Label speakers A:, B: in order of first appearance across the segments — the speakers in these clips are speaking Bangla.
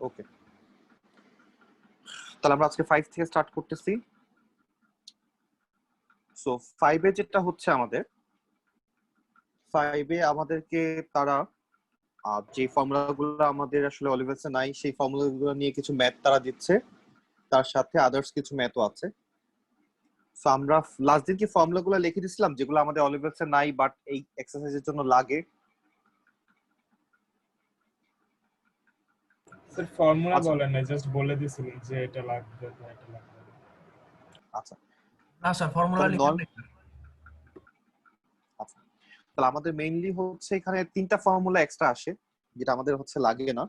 A: ওকে, তাহলে আমরা আজকে 5 থেকে স্টার্ট করতেছি। সো 5 এ যেটা হচ্ছে আমাদের 5 এ আমাদেরকে তারা যে ফর্মুলাগুলো আমাদের আসলে অলিভেলসে নাই সেই ফর্মুলাগুলো নিয়ে কিছু ম্যাথ তারা দিচ্ছে, তার সাথে আদার্স কিছু ম্যাথও আছে। সো আমরা লাস্ট দিন কি ফর্মুলাগুলো লিখে দিছিলাম যেগুলো আমাদের অলিভেলসে নাই বাট এই এক্সারসাইজের জন্য লাগে।
B: স্যার ফর্মুলা
A: আচ্ছা
B: বলেন না, জাস্ট বলে দিছিলেন যে এটা লাগবে বা এটা লাগবে।
A: আচ্ছা
C: না স্যার ফর্মুলা
A: তাহলে
C: লিখেন না।
A: আচ্ছা, তাহলে আমাদের মেইনলি হচ্ছে এখানে 3টা ফর্মুলা এক্সট্রা আসে যেটা আমাদের হচ্ছে লাগে না।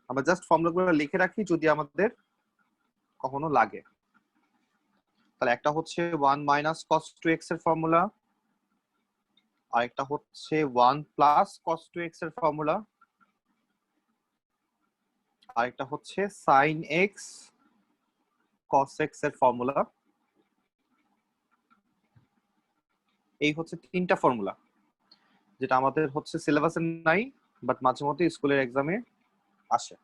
A: আমরা জাস্ট ফর্মুলাগুলো লিখে রাখি যদি আমাদের কখনো লাগে। তাহলে একটা হচ্ছে 1 মাইনাস cos 2x এর ফর্মুলা, আর একটা হচ্ছে 1 প্লাস cos 2x এর ফর্মুলা, আর একটা হচ্ছে sin x cos x এর ফর্মুলা। এই হচ্ছে 3টা ফর্মুলা যেটা আমাদের হচ্ছে সিলেবাসে নাই বাট মাঝে মধ্যে স্কুলের এক্সামে আসে।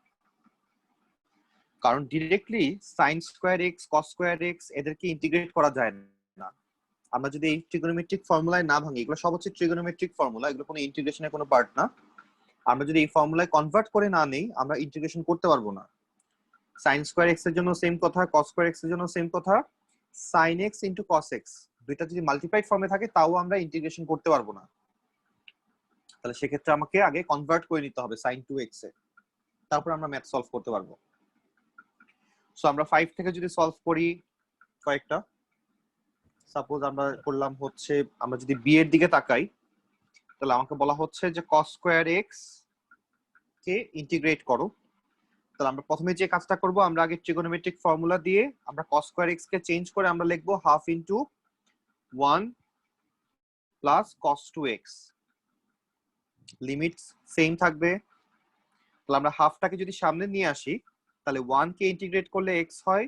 A: কারণ directly sin square x cos square x এদেরকে ইন্টিগ্রেট করা যায় না। আমরা যদি এই ট্রিগোনোমেট্রিক ফর্মুলায় না ভাঙি, এগুলো সব হচ্ছে ট্রিগোনোমেট্রিক ফর্মুলা, এগুলো কোনো ইন্টিগ্রেশনের কোনো পার্ট না। আমরা যদি এই ফর্মুলায় কনভার্ট করে না নেই আমরা ইন্টিগ্রেশন করতে পারবো না। sin স্কয়ার x এর জন্য সেম কথা, cos স্কয়ার x এর জন্য সেম কথা। sin x into cos x দুইটা যদি মাল্টিপ্লাইড ফর্মে থাকে তাও আমরা ইন্টিগ্রেশন করতে পারবো না। তাহলে সেক্ষেত্রে আমাকে আগে কনভার্ট করে নিতে হবে sin 2x এ, তারপর আমরা ম্যাথ সলভ করতে পারবো। সো আমরা 5 থেকে যদি সলভ করি কয়েকটা, সাপোজ আমরা করলাম হচ্ছে, আমরা যদি b এর দিকে তাকাই তাহলে আমাকে বলা হচ্ছে যে cos স্কয়ার x কে ইন্টিগ্রেট করো। তাহলে আমরা প্রথমে যে কাজটা করব, আমরা আগে ট্রিগোনোমেট্রিক ফর্মুলা দিয়ে আমরা cos স্কয়ার x কে চেঞ্জ করে আমরা লিখবো half into 1 plus cos 2x, limit same থাকবে। তাহলে আমরা হাফটাকে যদি সামনে নিয়ে আসি তাহলে 1 কে ইন্টিগ্রেট করলে x হয়,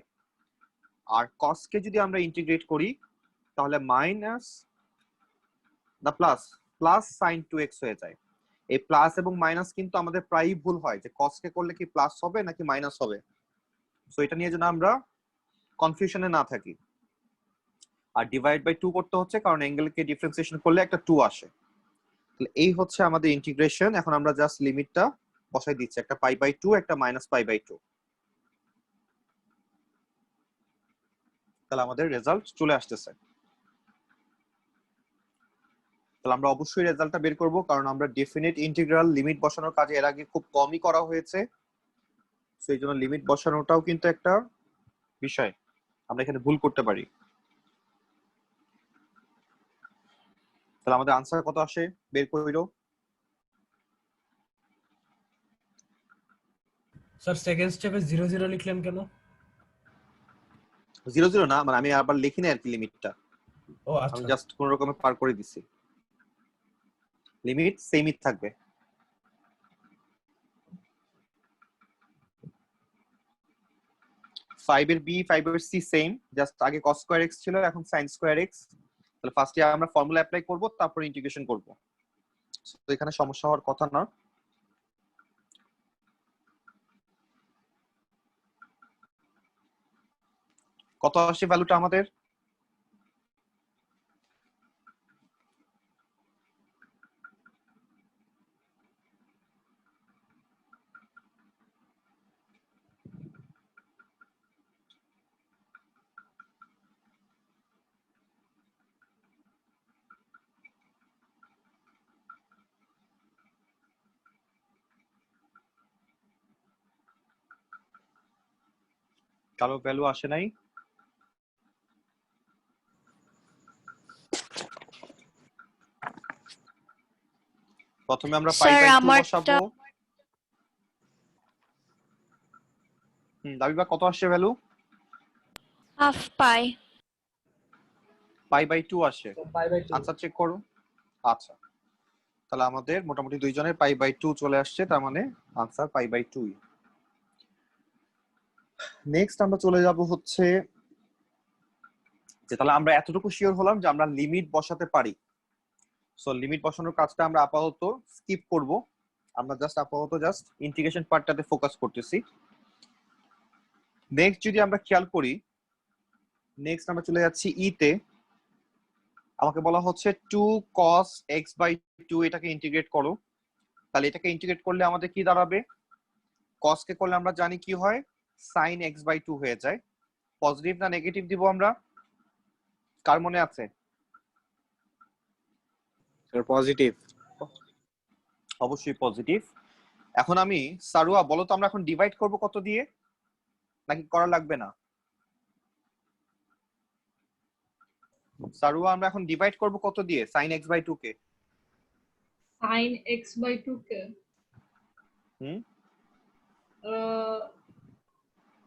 A: আর cos কে যদি আমরা ইন্টিগ্রেট করি তাহলে minus the plus plus sin 2x হয়ে যায়। এই প্লাস এবং মাইনাস কিন্তু আমাদের প্রায়ই ভুল হয় যে cos কে করলে কি প্লাস হবে নাকি মাইনাস হবে। সো এটা নিয়ে যেন আমরা কনফিউশনে না থাকি। আর ডিভাইড বাই 2 করতে হচ্ছে কারণ অ্যাঙ্গেলকে ডিফারেন্সিয়েশন করলে একটা 2 আসে। তাহলে এই হচ্ছে আমাদের ইন্টিগ্রেশন। এখন আমরা জাস্ট লিমিটটা বসাই দিচ্ছি, একটা পাই বাই 2 একটা মাইনাস পাই বাই 2। তাহলে আমাদের রেজাল্ট চলে আসতেছে। তাহলে আমরা অবশ্যই রেজাল্টটা বের করব কারণ আমরা ডেফিনিট ইন্টিগ্রাল লিমিট বসানোর কাজে এর আগে খুব কমই করা হয়েছে। সো এই জন্য লিমিট বসানোটাও কিন্তু একটা বিষয়, আমরা এখানে ভুল করতে পারি। তাহলে আমাদের আনসার কত আসে বের কইরো।
C: স্যার সেকেন্ড স্টেপে 0 0 লিখলেন কেন?
A: 0 0 না, মানে আমি আবার লিখি না আর কি লিমিটটা,
C: ও
A: আমি
C: আচ্ছা
A: জাস্ট কোন রকমে পার করে দিছি, লিমিট সেমই থাকবে। ফাইভ এর বি 5 এর সি সেম, জাস্ট আগে cos স্কয়ার x ছিল এখন sin স্কয়ার x। তাহলে ফার্স্টে আমরা ফর্মুলা অ্যাপ্লাই করব তারপর ইন্টিগ্রেশন করব। তো এখানে সমস্যা হওয়ার কথা না। কত আসে ভ্যালুটা আমাদের? কারো ভ্যালু আসে নাই? প্রথমে আমরা পাই বাই 2 বসাবো। দাবিবা কত আসে value?
D: Half pi.
A: Pi by 2 আসে। আনসার চেক করো। আচ্ছা, তাহলে আমাদের মোটামুটি দুইজনের পাই বাই 2 চলে আসছে, তার মানে আনসার পাই বাই 2। নেক্সট আমরা চলে যাব হচ্ছে যে তাহলে আমরা এতটুকু শিওর হলাম যে আমরা লিমিট বসাতে পারি। সো লিমিট বসানোর কাজটা আমরা আপাতত স্কিপ করব। আমরা আপাতত ইন্টিগ্রেশন পার্টটাতে ফোকাস করতেছি। নেক্সট যদি আমরা খেয়াল করি, নেক্সট আমরা চলে যাচ্ছি ই তে। আমাকে বলা হচ্ছে 2 cos x/2 এটাকে ইন্টিগ্রেট করো। তাহলে এটাকে ইন্টিগ্রেট করলে আমাদের কি দাঁড়াবে? cos কে করলে আমরা জানি কি হয়, sin x/2 হয়ে যায়। পজিটিভ না নেগেটিভ দিব আমরা? কার মনে আছে?
E: Sir positive.
A: অবশ্যই পজিটিভ। এখন আমি সারুয়া বলো তো আমরা এখন ডিভাইড করব কত দিয়ে, নাকি করা লাগবে না? সারুয়া আমরা এখন ডিভাইড করব কত দিয়ে sin x/2 কে?
F: sin x/2 কে
A: হুম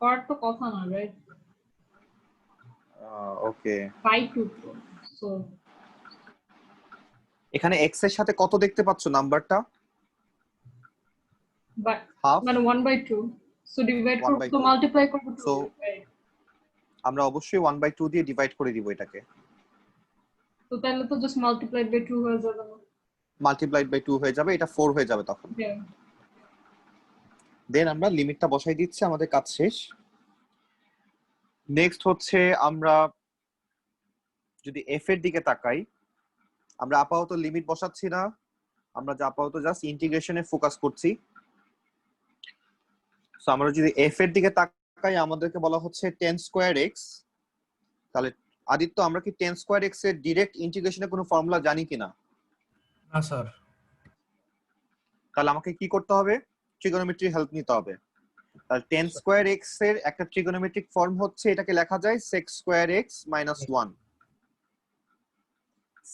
F: করার তো কথা না, রাইট?
A: ওকে,
F: বাই 2 সো
A: এখানে x এর সাথে কত দেখতে পাচ্ছ নাম্বারটা?
F: But
A: half.
F: মানে 1/2 সো ডিভাইড
A: 1/2
F: করব তো মাল্টিপ্লাই করব তো
A: So, আমরা অবশ্যই 1/2 দিয়ে ডিভাইড করে দিব এটাকে।
F: তো তাহলে তো জাস্ট মাল্টিপ্লাইড বাই 2 হয়ে যাবে না?
A: মাল্টিপ্লাইড বাই 2 হয়ে যাবে, এটা 4 হয়ে যাবে তখন।
F: Yeah.
A: দেন আমরা লিমিটটা বসাই দিচ্ছি, আমাদের কাজ শেষ। নেক্সট হচ্ছে আমরা যদি f এর দিকে তাকাই, আমরা আপাতত লিমিট বসাচ্ছি না, আমরা আপাতত জাস্ট ইন্টিগ্রেশনে ফোকাস করছি। সো আমরা যদি f এর দিকে তাকাই, আমাদেরকে বলা হচ্ছে 10 স্কয়ার x। তাহলে আদিত্য, আমরা কি 10 স্কয়ার x এর ডাইরেক্ট ইন্টিগ্রেশনের কোনো ফর্মুলা জানি কিনা?
C: না স্যার।
A: তাহলে আমাকে কি করতে হবে? ট্রিগোনোমেট্রি হেল্প নিতে হবে। তাহলে 10 স্কয়ার x এর একটা ট্রিগোনোমেট্রিক ফর্ম হচ্ছে, এটাকে লেখা যায় sec square x minus 1।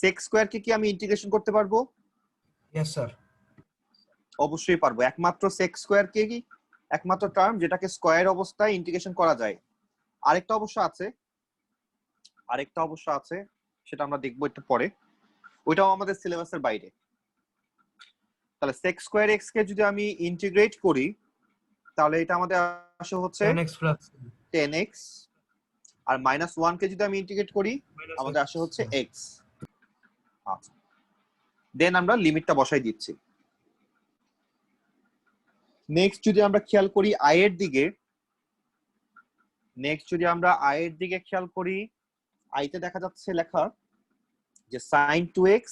A: sec square কে কি আমি ইন্টিগ্রেশন করতে পারবো?
C: Yes sir.
A: অবশ্যই পারবো। একমাত্র sec স্কয়ার কে কি একমাত্র টার্ম যেটাকে স্কয়ার অবস্থায় ইন্টিগ্রেশন করা যায়। আরেকটা অবশ্য আছে, সেটা আমরা দেখবো একটু পরে, ওইটাও আমাদের সিলেবাসের বাইরে। তাহলে sec স্কয়ার x কে যদি আমি ইন্টিগ্রেট করি, তাহলে এটা আমাদের আসে হচ্ছে
C: 10x প্লাস
A: 10x, আর -1 কে যদি আমি ইন্টিগ্রেট করি আমাদের আসে হচ্ছে x। আচ্ছা, দেন আমরা লিমিটটা বসাই দিচ্ছি। নেক্সট যদি আমরা খেয়াল করি i এর দিকে, খেয়াল করি, i তে দেখা যাচ্ছে লেখা যে sin 2x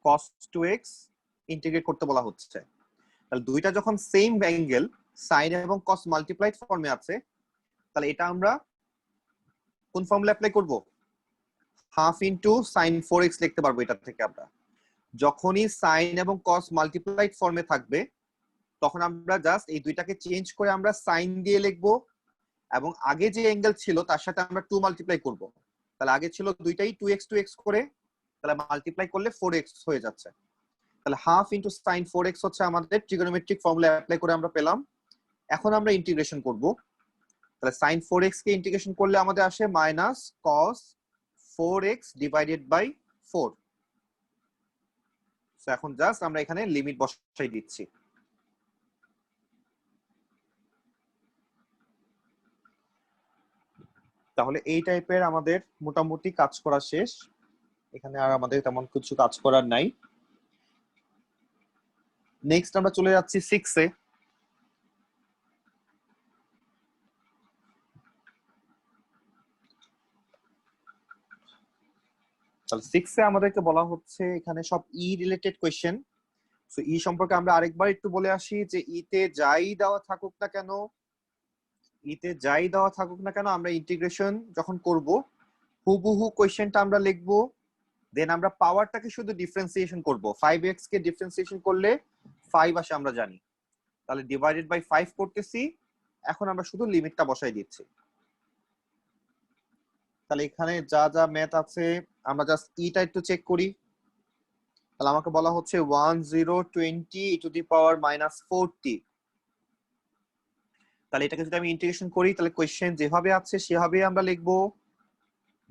A: cos 2x integrate করতে বলা হচ্ছে। তাহলে দুইটা যখন সেম অ্যাঙ্গেল, sin এবং cos মাল্টিপ্লাইড ফর্মে আছে, তাহলে এটা আমরা কোন ফর্মুলা অ্যাপ্লাই করব? হাফ ইনটু sin 4x লিখতে পারবো এটা থেকে আমরা। যখনই sin এবং cos মাল্টিপ্লাইড ফর্মে থাকবে, তখন আমরা জাস্ট এই দুইটাকে চেঞ্জ করে আমরা sin দিয়ে লিখবো, এবং আগে যে অ্যাঙ্গেল ছিল তার সাথে আমরা 2 মাল্টিপ্লাই করব। তাহলে আগে ছিল দুইটাই 2x 2x করে, তাহলে মাল্টিপ্লাই করলে 4x হয়ে যাচ্ছে। তাহলে হাফ ইনটু sin 4x হচ্ছে আমাদের ট্রিগোনোমেট্রিক ফর্মুলা অ্যাপ্লাই করে আমরা পেলাম। এখন আমরা ইন্টিগ্রেশন করব। তাহলে sin 4x কে ইন্টিগ্রেশন করলে আমাদের আসে minus cos 4x divided by 4। So এখন জাস্ট আমরা এখানে লিমিট বসাই দিচ্ছি। তাহলে এই টাইপের আমাদের মোটামুটি কাজ করা শেষ। এখানে আর আমাদের তেমন কিছু কাজ করার নাই। নেক্সট আমরা চলে যাচ্ছি 6 এ। তাহলে 6 এ আমাদেরকে বলা হচ্ছে এখানে সব ই রিলেটেড কোশ্চেন। সো ই সম্পর্কে আমরা আরেকবার একটু বলে আসি যে ইতে যাই দেওয়া থাকুক না কেন, আমরা ইন্টিগ্রেশন যখন করব হুবহু কোশ্চেনটা আমরা লিখবো, দেন আমরা পাওয়ারটাকে শুধু ডিফারেন্সিয়েশন করব। 5x কে ডিফারেন্সিয়েশন করলে 5 আসে আমরা জানি, তাহলে ডিভাইডেড বাই 5 করতেছি। এখন আমরা শুধু লিমিটটা বসাই দিচ্ছি। তাহলে এখানে যা যা ম্যাথ আছে আমরা জাস্ট ইটা একটু চেক করি। তাহলে আমাকে বলা হচ্ছে 1020 e টু দি পাওয়ার -40। তাহলে এটাকে যদি আমি ইন্টিগ্রেশন করি, তাহলে কোশ্চেন যেভাবে আছে সেভাবেই আমরা লিখবো,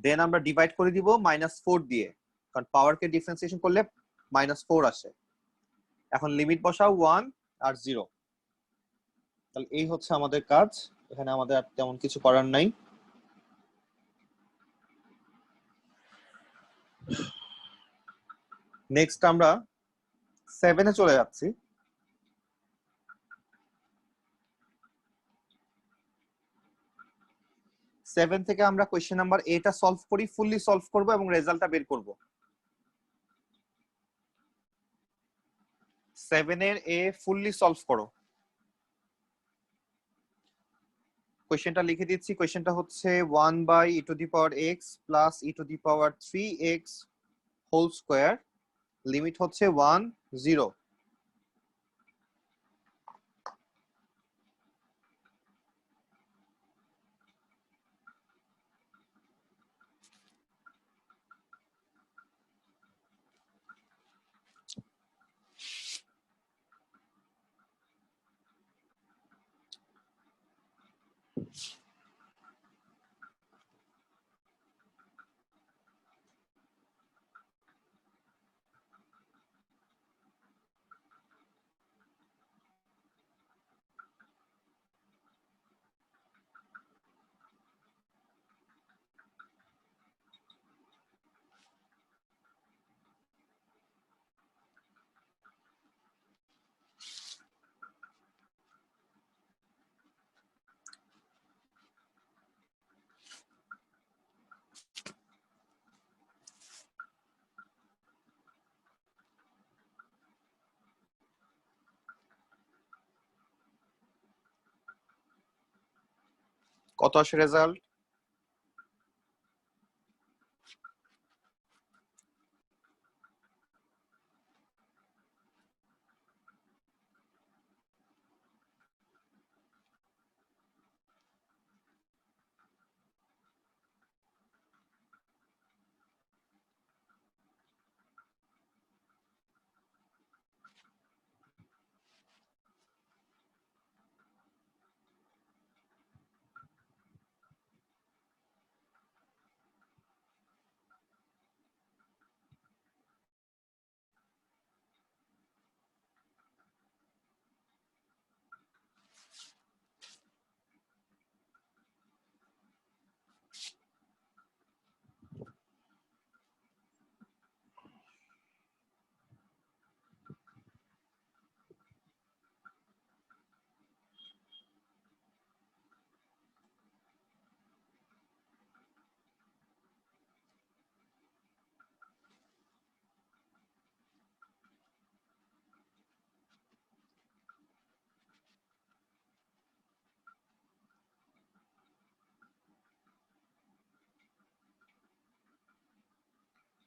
A: দেন আমরা ডিভাইড করে দিব -4 দিয়ে, কারণ পাওয়ারকে ডিফারেন্সিয়েশন করলে -4 আসে। এখন লিমিট বসাও 1 আর 0। তাহলে এই হচ্ছে আমাদের কাজ, এখানে আমাদের আর তেমন কিছু করার নাই। নেক্সট আমরা 7 এ চলে যাচ্ছি। 7 থেকে আমরা কোশ্চেন নাম্বার এটা সলভ করি, ফুললি সলভ করব এবং রেজাল্টটা বের করব। 7 এর এ ফুললি সলভ করো। কোশ্চেনটা লিখে দিচ্ছি। কোশ্চেনটা হচ্ছে 1/e⁴x plus e⁴3x whole square, limit হচ্ছে 1 0। কত আসে রেজাল্ট?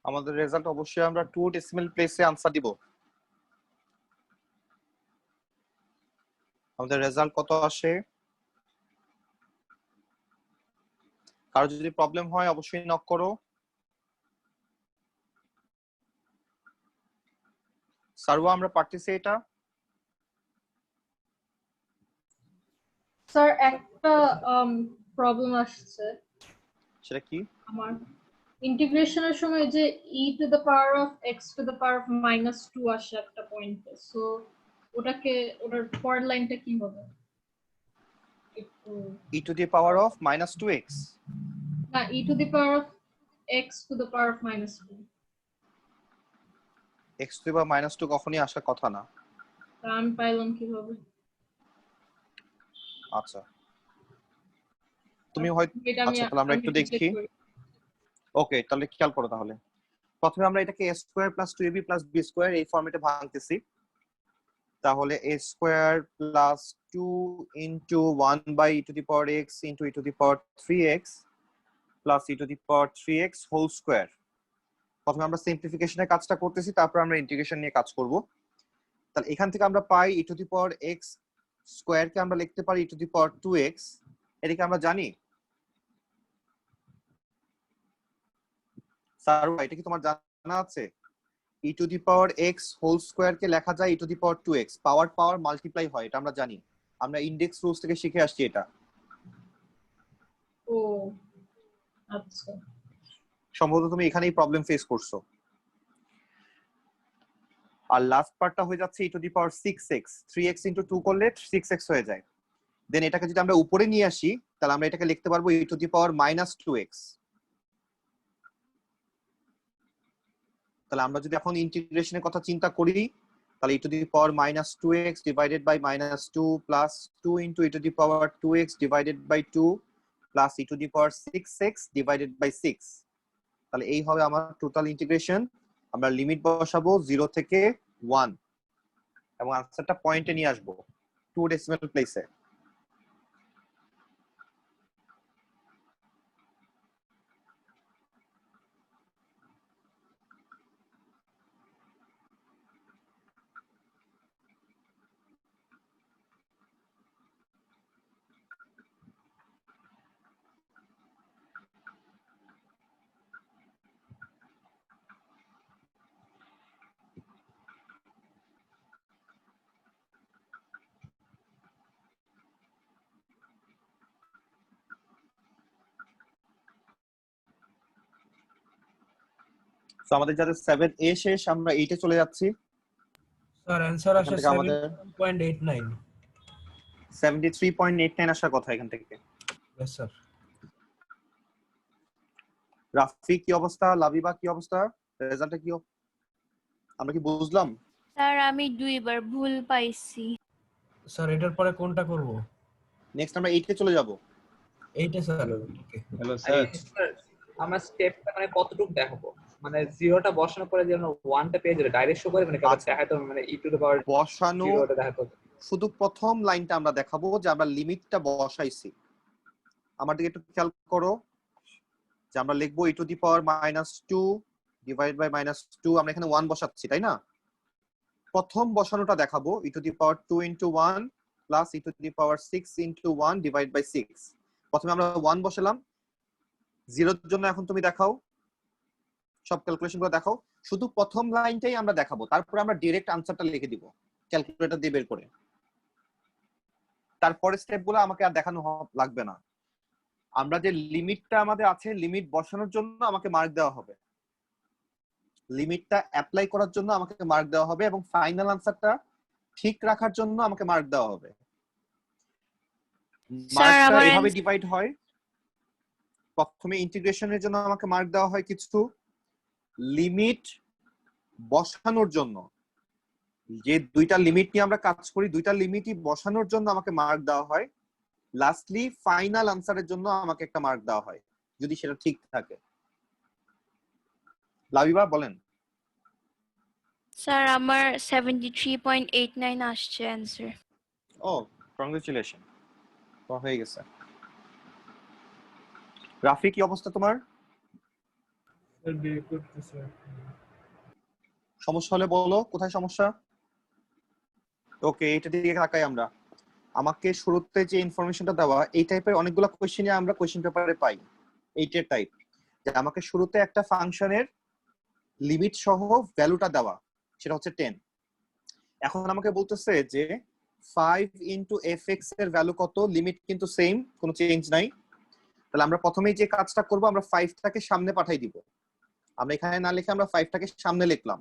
A: আমাদের রেজাল্ট অবশ্যই আমরা 2 ডেসিমেল প্লেসে আনসার দিব। আমাদের রেজাল্ট কত আসে? কারো যদি প্রবলেম হয় অবশ্যই নক করো। সারওয়া আমরা পারতেছি এটা?
F: স্যার একটা প্রবলেম আসছে।
A: সেটা কি?
F: আমার ইন্টিগ্রেশনের সময় যে e⁴x⁴ আসে একটা পয়েন্টে, সো ওটার পরের লাইনটা কি হবে? একটু
A: e⁻(-2x)
F: না, e⁴x⁴
A: x⁻(-2) কখনই আসার কথা না।
F: তা আমি পাইলাম কিভাবে?
A: আচ্ছা, তুমি হয়তো
F: এটা আমি
A: আচ্ছা তাহলে আমরা একটু
F: check
A: দেখি।
F: করি।
A: ওকে, তাহলে খেয়াল করো। তাহলে প্রথমে আমরা এটাকে a² + 2ab + b² এই ফরম্যাটে ভাঙতেছি। তাহলে a² + 2 * 1/e⁴x * e⁴3x + e⁴3x whole square. প্রথমে আমরা সিম্পলিফিকেশনের কাজটা করতেছি, তারপর আমরা ইন্টিগ্রেশন নিয়ে কাজ করব। তাহলে এখান থেকে আমরা পাই e⁴x স্কয়ারকে আমরা লিখতে পারি e⁴2x। এটাকে আমরা জানি স্যার, এটা কি তোমার জানা আছে? e⁴x হোল স্কয়ারকে লেখা যায় e⁴2x, পাওয়ার মাল্টিপ্লাই হয়, এটা আমরা জানি। আমরা ইনডেক্স রুলস থেকে শিখে আসছি এটা।
F: ও আচ্ছা,
A: সম্ভবত তুমি এখানেই প্রবলেম ফেস করছো। আর লাস্ট পার্টটা হয়ে যাচ্ছে e⁴6x, 3x * 2 করলে 6x হয়ে যায়। দেন এটাকে যদি আমরা উপরে নিয়ে আসি তাহলে আমরা এটাকে লিখতে পারবো e⁻²x। তাহলে আমরা যদি এখন ইন্টিগ্রেশনের কথা চিন্তা করি তাহলে e⁻²x divided by -2 plus 2 * e⁴2x divided by 2 plus e to the power 6x divided by 6। তাহলে এই হবে আমার টোটাল ইন্টিগ্রেশন। আমরা লিমিট বসাবো 0 থেকে 1 এবং আনসারটা পয়েন্টে নিয়ে আসবো 2 ডেসিমাল প্লেসে। তো আমাদের যাদের 7A শেষ, আমরা 8 এ চলে যাচ্ছি।
C: স্যার অ্যানসার
A: এখান
C: আসে
A: থেকে আমাদের
C: 7.89।
A: 73.89 আসার কথা এখান থেকে।
C: Yes sir.
A: রাফি কি অবস্থা? লাবিবা কি অবস্থা? রেজাল্টে কি আমরা কি বুঝলাম?
D: স্যার আমি 2 বার ভুল পাইছি।
C: স্যার এটার পরে কোনটা করব?
A: নেক্সট আমরা 8 এ চলে যাব।
C: এইটা স্যার। ওকে।
E: হ্যালো
G: আরে
E: স্যার,
G: স্যার, আমরা স্টেপটা মানে কতটুকু দেখাবো? মানে জিরোটা বসানোর পরে যেন ওয়ানটা পেয়ে যাবে ডাইরেক্ট শো করে, মানে কাউকে
A: আচ্ছা।
G: দেখাতে হবে, মানে ই টু দ্য পাওয়ার
A: বসানো
G: জিরোটা দেখাতে হবে।
A: শুধু প্রথম লাইনটা আমরা দেখাবো যে আমরা লিমিটটা বসাইছি। আমার দিকে একটু খেয়াল করো যে আমরা লিখবো e to the power -2 divide by -2। আমরা এখানে 1 বসাচ্ছি, তাই না? প্রথম বসানোটা দেখাবো e to the power 2 into 1 plus e to the power 6 into 1 divide by 6। প্রথমে আমরা 1 বসালাম, জিরোর জন্য এখন তুমি দেখাও, সব ক্যালকুলেশন গুলো দেখাও। শুধু প্রথম লাইনটাই আমরা দেখাবো, তারপরে আমরা ডাইরেক্ট আনসারটা লিখে দিব ক্যালকুলেটর দিয়ে বের করে। তারপরে স্টেপগুলো আমাকে আর দেখানো লাগবে না। আমরা যে লিমিটটা আমাদের আছে, লিমিট বসানোর জন্য আমাকে মার্ক দেওয়া হবে, লিমিটটা অ্যাপ্লাই করার জন্য আমাকে মার্ক দেওয়া হবে, এবং ফাইনাল আনসারটা ঠিক রাখার জন্য আমাকে মার্ক দেওয়া হবে। মার্কটা এভাবে ডিভাইড হয়। প্রথমে ইন্টিগ্রেশনের জন্য আমাকে মার্ক দেওয়া হয় কিছু, লিমিট বসানোর জন্য যে দুইটা লিমিট নিয়ে আমরা কাজ করি, দুইটা লিমিটই বসানোর জন্য আমাকে মার্ক দেওয়া হয়। লাস্টলি ফাইনাল আনসারের জন্য আমাকে একটা মার্ক দেওয়া হয় যদি সেটা ঠিক থাকে। লাবিবা বলেন।
D: স্যার আমার 73.89 আসছে অ্যানসার।
A: ও কংগ্রেচুলেশন, তোমার হয়ে গেছে। রাফি কি অবস্থা তোমার?
B: স্যার বিয়ে করতেছে।
A: সমস্যা হলে বলো, কোথায় সমস্যা? ওকে, এটা দিকে তাকাই আমরা। আমাকে শুরুতে যে ইনফরমেশনটা দেওয়া, এই টাইপের অনেকগুলো কোশ্চেনে আমরা কোশ্চেন পেপারে পাই এইটার টাইপ, যে আমাকে শুরুতে একটা ফাংশনের লিমিট সহ ভ্যালুটা দেওয়া, সেটা হচ্ছে 10। এখন আমাকে বলতেছে যে 5 ইনটু fx এর ভ্যালু কত, লিমিট কিন্তু সেম, কোনো চেঞ্জ নাই। তাহলে আমরা প্রথমেই যে কাজটা করব, আমরা 5টাকে সামনে পাঠাই দিব। আমরা এখানে না লিখে আমরা 5টাকে সামনে লিখলাম।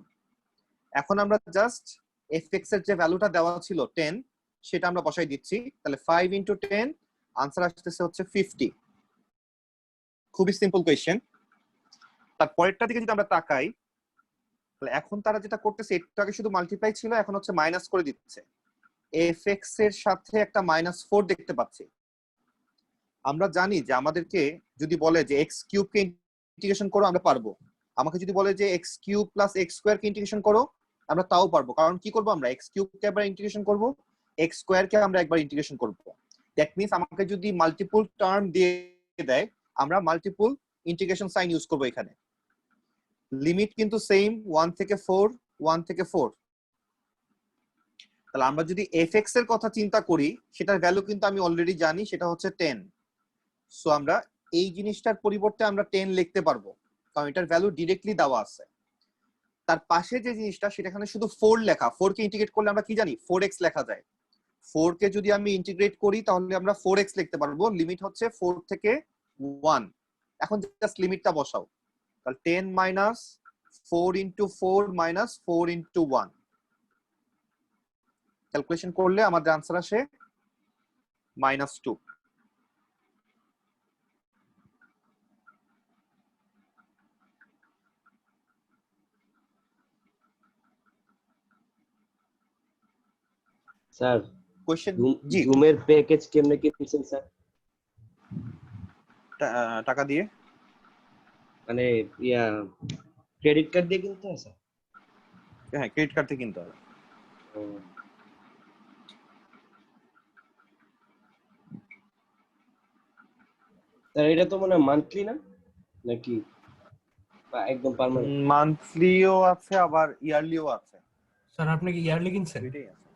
A: এখন আমরা জাস্ট fx এর যে ভ্যালুটা দেওয়া ছিল 10, সেটা আমরা বসাই দিচ্ছি। তাহলে 5 ইনটু 10, আনসার আসতেছে হচ্ছে 50। খুবই সিম্পল কোয়েশ্চেন। তারপরেরটা দিকে যদি আমরা তাকাই, তাহলে এখন তারা যেটা করতেছে, একটু আগে শুধু মাল্টিপ্লাই ছিল, এখন হচ্ছে মাইনাস করে দিচ্ছে। fx এর সাথে একটা -4 দেখতে পাচ্ছি। আমরা জানি যে আমাদেরকে যদি বলে যে x কিউব কে ইন্টিগ্রেশন করো, আমরা পারবো। আমাকে যদি বলে যে x cube plus x square কে ইন্টিগ্রেশন করো, আমরা তাও পারবো। কারণ কি করব, আমরা x কিউব কে একবার ইন্টিগ্রেশন করব, x স্কয়ার কে আমরা একবার ইন্টিগ্রেশন করব। দ্যাট মিন্স আমাকে যদি মাল্টিপল টার্ম দিয়ে দেয়, আমরা মাল্টিপল ইন্টিগ্রেশন সাইন ইউজ করব এখানে। লিমিট কিন্তু সেম, 1 থেকে 4, 1 থেকে 4। তাহলে আমরা যদি fx এর কথা চিন্তা করি, সেটার ভ্যালু কিন্তু আমি অলরেডি জানি, সেটা হচ্ছে 10। সো আমরা এই জিনিসটার পরিবর্তে আমরা 10 লিখতে পারবো, কারণ এটার ভ্যালু ডিরেক্টলি দেওয়া আছে। তার পাশে যে জিনিসটা, সেটা এখানে শুধু 4 লেখা। 4 কে ইন্টিগ্রেট করলে আমরা কি জানি, 4x লেখা যায়। 4 কে যদি আমি ইন্টিগ্রেট করি, তাহলে আমরা 4x লিখতে পারবো। লিমিট হচ্ছে 4 থেকে 1। এখন জাস্ট লিমিটটা বসাও, তাহলে 10 minus 4 into 4 minus 4 into 1। Calculation করলে আমাদের আনসার আসে -2।
E: স্যার
A: কোশ্চেন জি,
E: জুমের প্যাকেজ কেমনে কিনছেন স্যার?
A: টাকা দিয়ে?
E: মানে ইয়া ক্রেডিট কার্ড দিয়ে কিনতে হয় স্যার?
A: হ্যাঁ, ক্রেডিট কার্ড থেকে কিনতে হবে।
E: ও। স্যার এটা তো মানে মান্থলি না নাকি বা একদম পার্মানেন্ট?
A: মান্থলিও আছে আবার ইয়ারলিও আছে।
C: স্যার আপনি কি ইয়ারলি কিনছেন?
A: দুইটাই আছে।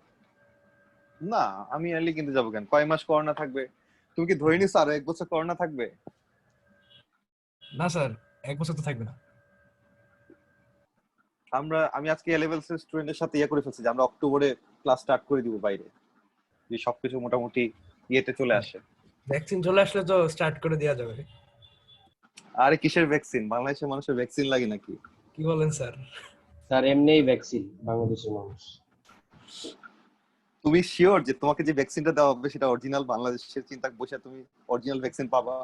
A: না, আমি ইয়ারলি কিনতে যাবো কেন? কয় মাস করোনা থাকবে? তুমি কি ধরে নিছো আরো 1 বছর করোনা থাকবে?
C: না স্যার, 1 বছর তো থাকবে না।
A: আমি আজকে এ লেভেলস এর স্টুডেন্টের সাথে ইয়ে করে ফেলছি যে আমরা অক্টোবরে ক্লাস স্টার্ট করে দিব বাইরে, যে সবকিছু মোটামুটি ইয়েতে চলে আসে।
C: ভ্যাকসিন চলে আসলে তো স্টার্ট করে দেওয়া যাবে।
A: আরে কিসের ভ্যাকসিন? বাংলাদেশের মানুষের ভ্যাকসিন লাগে নাকি?
C: কি বলেন স্যার?
E: স্যার এমনিই ভ্যাকসিন বাংলাদেশের মানুষ।
A: তুমি শিওর যে তোমাকে যে ভ্যাকসিনটা দেওয়া হবে সেটা অরিজিনাল বাংলাদেশের চিন্তা বসে তুমি অরিজিনাল ভ্যাকসিন পাবা?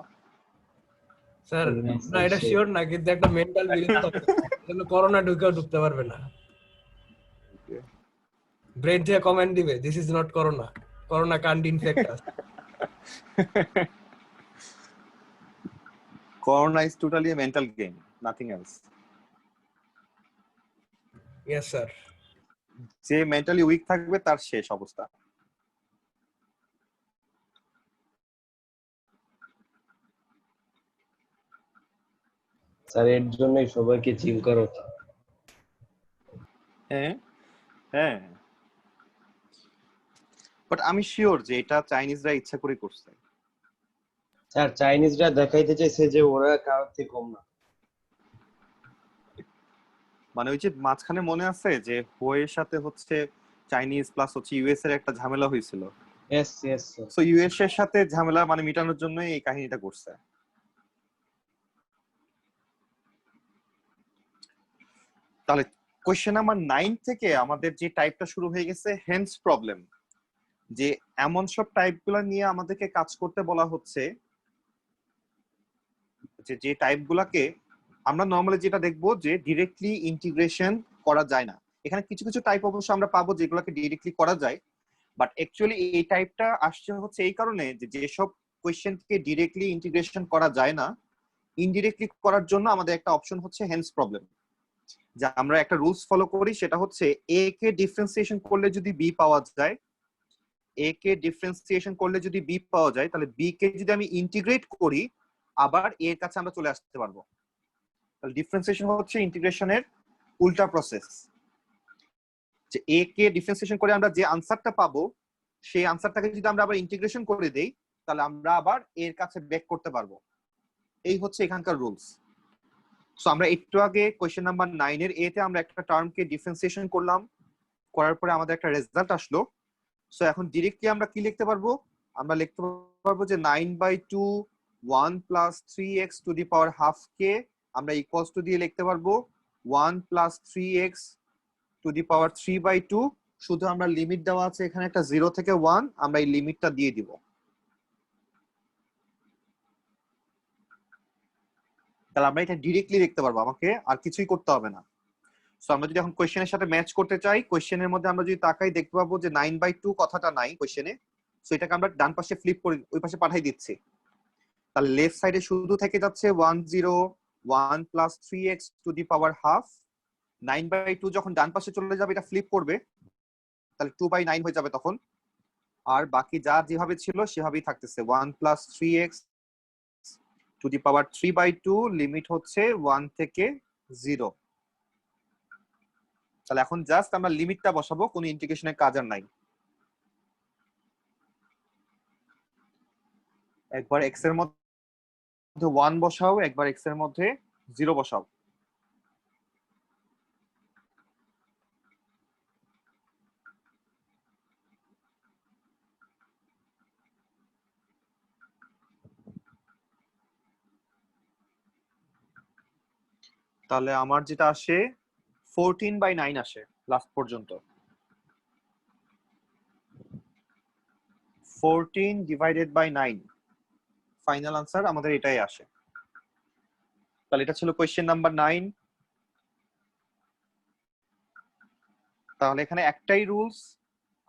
C: স্যার না, এটা শিওর না, কিন্তু একটা মেন্টাল বিলিফ থাকে যেন করোনা ঢুকতে পারবে না। ব্রেন থেকে কমেন্ট দিবে, this is not corona, corona can't infect us.
A: Corona is totally a mental game, nothing else.
C: Yes sir.
A: যে মেন্টালি উইক থাকবে তার শেষ অবস্থা।
E: স্যার এর জন্যই সবাইকে জিম করা উচিত।
A: হ্যাঁ হ্যাঁ, বাট আমি শিওর যে এটা চাইনিজরা ইচ্ছা করে করছে।
E: স্যার চাইনিজরা দেখাইতে চাইছে যে ওরা কারোর থেকে কম না।
A: মানে ওই যে মাঝখানে মনে আছে যে হোয়ের সাথে হচ্ছে চাইনিজ প্লাস হচ্ছে ইউএস এর একটা ঝামেলা হয়েছিল।
E: Yes yes sir.
A: So US এর সাথে ঝামেলা মানে মিটানোর জন্য এই কাহিনীটা করছে। তাহলে কোশ্চেন নাম্বার 9 থেকে আমাদের যে টাইপটা শুরু হয়ে গেছে হেন্স প্রবলেম, যে এমন সব টাইপগুলো নিয়ে আমাদেরকে কাজ করতে বলা হচ্ছে যে টাইপগুলোকে আমরা নরমালি যেটা দেখবো যে ডিরেক্টলি ইন্টিগ্রেশন করা যায় না। এখানে কিছু কিছু টাইপ অবশ্য আমরা পাবো যেগুলোকে ডিরেক্টলি করা যায়, বাট অ্যাকচুয়ালি এই টাইপটা আসছে হচ্ছে এই কারণে যে যেসব কোয়েশ্চেনকে ডিরেক্টলি ইন্টিগ্রেশন করা যায় না, ইনডিরেক্টলি করার জন্য আমাদের একটা অপশন হচ্ছে হেন্স প্রবলেম। যা আমরা একটা রুলস ফলো করি সেটা হচ্ছে এ কে ডিফারেন্সিয়েশন করলে যদি বি পাওয়া যায়, এ কে ডিফারেন্সিয়েশন করলে যদি বি পাওয়া যায়, তাহলে বি কে যদি আমি ইন্টিগ্রেট করি আবার এর কাছে আমরা চলে আসতে পারবো। তাহলে ডিফারেন্সিয়েশন হচ্ছে ইন্টিগ্রেশনের উল্টা প্রসেস। যে এ কে ডিফারেন্সিয়েশন করে আমরা যে আনসারটা পাবো সেই আনসারটাকে যদি আমরা আবার ইন্টিগ্রেশন করে দেই তাহলে আমরা আবার এর কাছে ব্যাক করতে পারবো। এই হচ্ছে এখানকার রুলস। সো আমরা একটু আগে কোশ্চেন নাম্বার 9 এর এতে আমরা একটা টার্মকে ডিফারেন্সিয়েশন করলাম, করার পরে আমাদের একটা রেজাল্ট আসলো। সো এখন ডিরেক্টলি আমরা কি লিখতে পারবো? আমরা লিখতে পারবো যে 9/2 1 + 3x two the power half কে আমরা ইকুয়ালস টু দিয়ে লিখতে পারবো 1 + 3x টু দি পাওয়ার 3/2। শুধু আমরা লিমিট দেওয়া আছে এখানে একটা 0 থেকে 1, আমরা এই লিমিটটা দিয়ে দিব। তাহলে আমরা এটা ডিরেক্টলি লিখতে পারবো, আমাকে আর কিছুই করতে হবে না। সো আমরা যদি এখন কোশ্চেনের সাথে ম্যাচ করতে চাই, কোশ্চেনের মধ্যে আমরা যদি তাকাই দেখতে পাবো যে 9/2 কথাটা নাই কোশ্চেনে। সো এটাকে আমরা ডান পাশে ফ্লিপ করে ওই পাশে পাঠিয়ে দিচ্ছি। তাহলে লেফট সাইডে শুধু থেকে যাচ্ছে 1 0 1 + 3x two the power half. 9/2 যখন ডান পাশে চলে যাবে এটা ফ্লিপ করবে, তাহলে 2/9 হয়ে যাবে তখন। আর বাকি যা যেভাবে ছিল সেভাবেই থাকতেছে 1 + 3x two the power 3/2, limit হচ্ছে 1 থেকে 0। তাহলে এখন জাস্ট আমরা লিমিটটা বসাবো, কোনো ইন্টিগ্রেশনের কাজ আর নাই। একবার x এর মধ্যে 1 বসাও, একবার x এর মধ্যে 0 বসাও। তাহলে আমার যেটা আসে 14/9 আসে লাস্ট পর্যন্ত। 14 ডিভাইডেড বাই 9, ফাইনাল আনসার আমাদের এটাই আসে। তাহলে এটা ছিল কোয়েশ্চেন নাম্বার 9। তাহলে এখানে একটাই রুলস,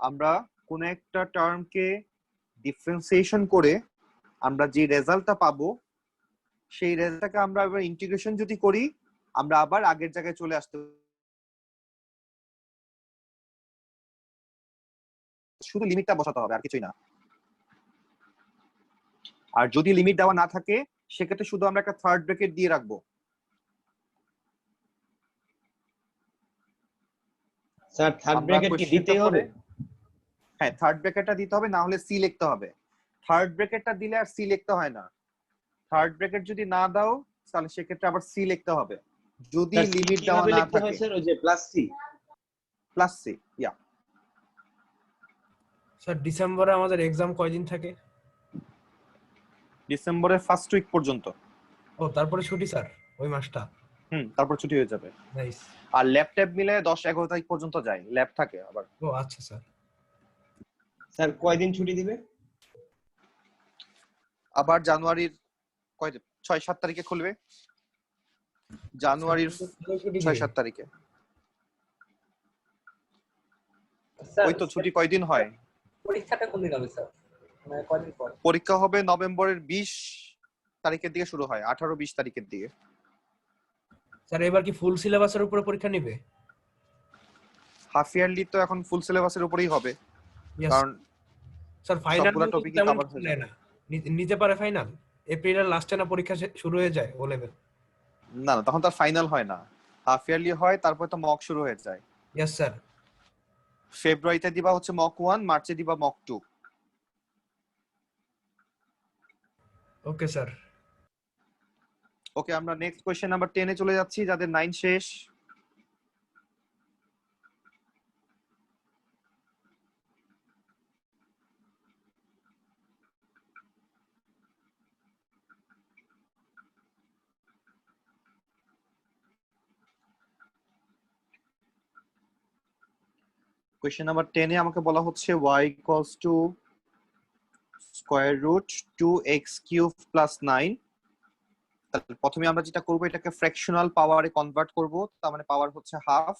A: আমরা কোন একটা টার্মকে ডিফারেন্সিয়েশন করে আমরা যে রেজাল্টটা পাবো সেই রেজাল্টটাকে আমরা আবার ইন্টিগ্রেশন যদি করি, আমরা আবার আগের জায়গায় চলে আসতে, শুধু লিমিটটা বসাতে হবে, আর কিছুই না। আর যদি লিমিট দেওয়া না থাকে সেক্ষেত্রে শুধু আমরা একটা থার্ড ব্র্যাকেট দিয়ে রাখবো।
E: স্যার থার্ড ব্র্যাকেট কি দিতেই হবে?
A: হ্যাঁ, থার্ড ব্র্যাকেটটা দিতে হবে, না হলে সি লিখতে হবে। থার্ড ব্র্যাকেটটা দিলে আর সি লিখতে হয় না। থার্ড ব্র্যাকেট যদি না দাও তাহলে সেক্ষেত্রে আবার সি লিখতে হবে, যদি লিমিট দেওয়া না থাকে।
E: স্যার ওই যে প্লাস সি,
A: ইয়া।
C: স্যার ডিসেম্বরে আমাদের এক্সাম কয়দিন থাকে?
A: ডিসেম্বরের ফার্স্ট উইক পর্যন্ত।
C: ও তারপরে ছুটি স্যার ওই মাসটা?
A: তারপর ছুটি হয়ে যাবে।
C: নাইস।
A: আর ল্যাপটপ মিলে 10-11 তারিখ পর্যন্ত যায়, ল্যাব থাকে আবার।
C: ও আচ্ছা স্যার।
E: স্যার কয়দিন ছুটি দিবে?
A: আবার জানুয়ারির 6-7 তারিখে খুলবে, জানুয়ারির 6-7 তারিখে। ওই তো ছুটি কয়দিন হয়?
G: পরীক্ষাটা কোন দিন হবে স্যার, মানে কয়দিন পর?
A: পরীক্ষা হবে নভেম্বরের 20 তারিখের দিকে শুরু হয়, 18-20 তারিখের দিকে।
C: স্যার এবার কি ফুল সিলেবাসের উপরে পরীক্ষা নেবে?
A: হাফ ইয়ারলি তো এখন ফুল সিলেবাসের উপরেই হবে,
C: Yes,
A: কারণ
C: স্যার ফাইনাল
A: সবগুলা টপিকই কভার হয়ে যাবে।
C: না নিতে পারে ফাইনাল এপ্রিলের লাস্টে না পরীক্ষা শুরু হয়ে যায় ও লেভেল?
A: না, তখন তার ফাইনাল হয় না, হাফ ইয়ারলি হয়, তারপর তো মক শুরু হয়ে যায়।
C: Yes sir.
A: ফেব্রুয়ারিতে দিবা হচ্ছে মক 1, মার্চে দিবা মক 2।
C: Okay sir.
A: ওকে, আমরা নেক্সট কোশ্চেন নাম্বার 10 এ চলে যাচ্ছি, যাদের 9 শেষ। কোশ্চেন নাম্বার 10 এ আমাকে বলা হচ্ছে y equals to square root 2x³ plus 9। তাহলে প্রথমে আমরা যেটা করব, এটাকে ফ্র্যাকশনাল পাওয়ারে কনভার্ট করব, তার মানে পাওয়ার হচ্ছে হাফ।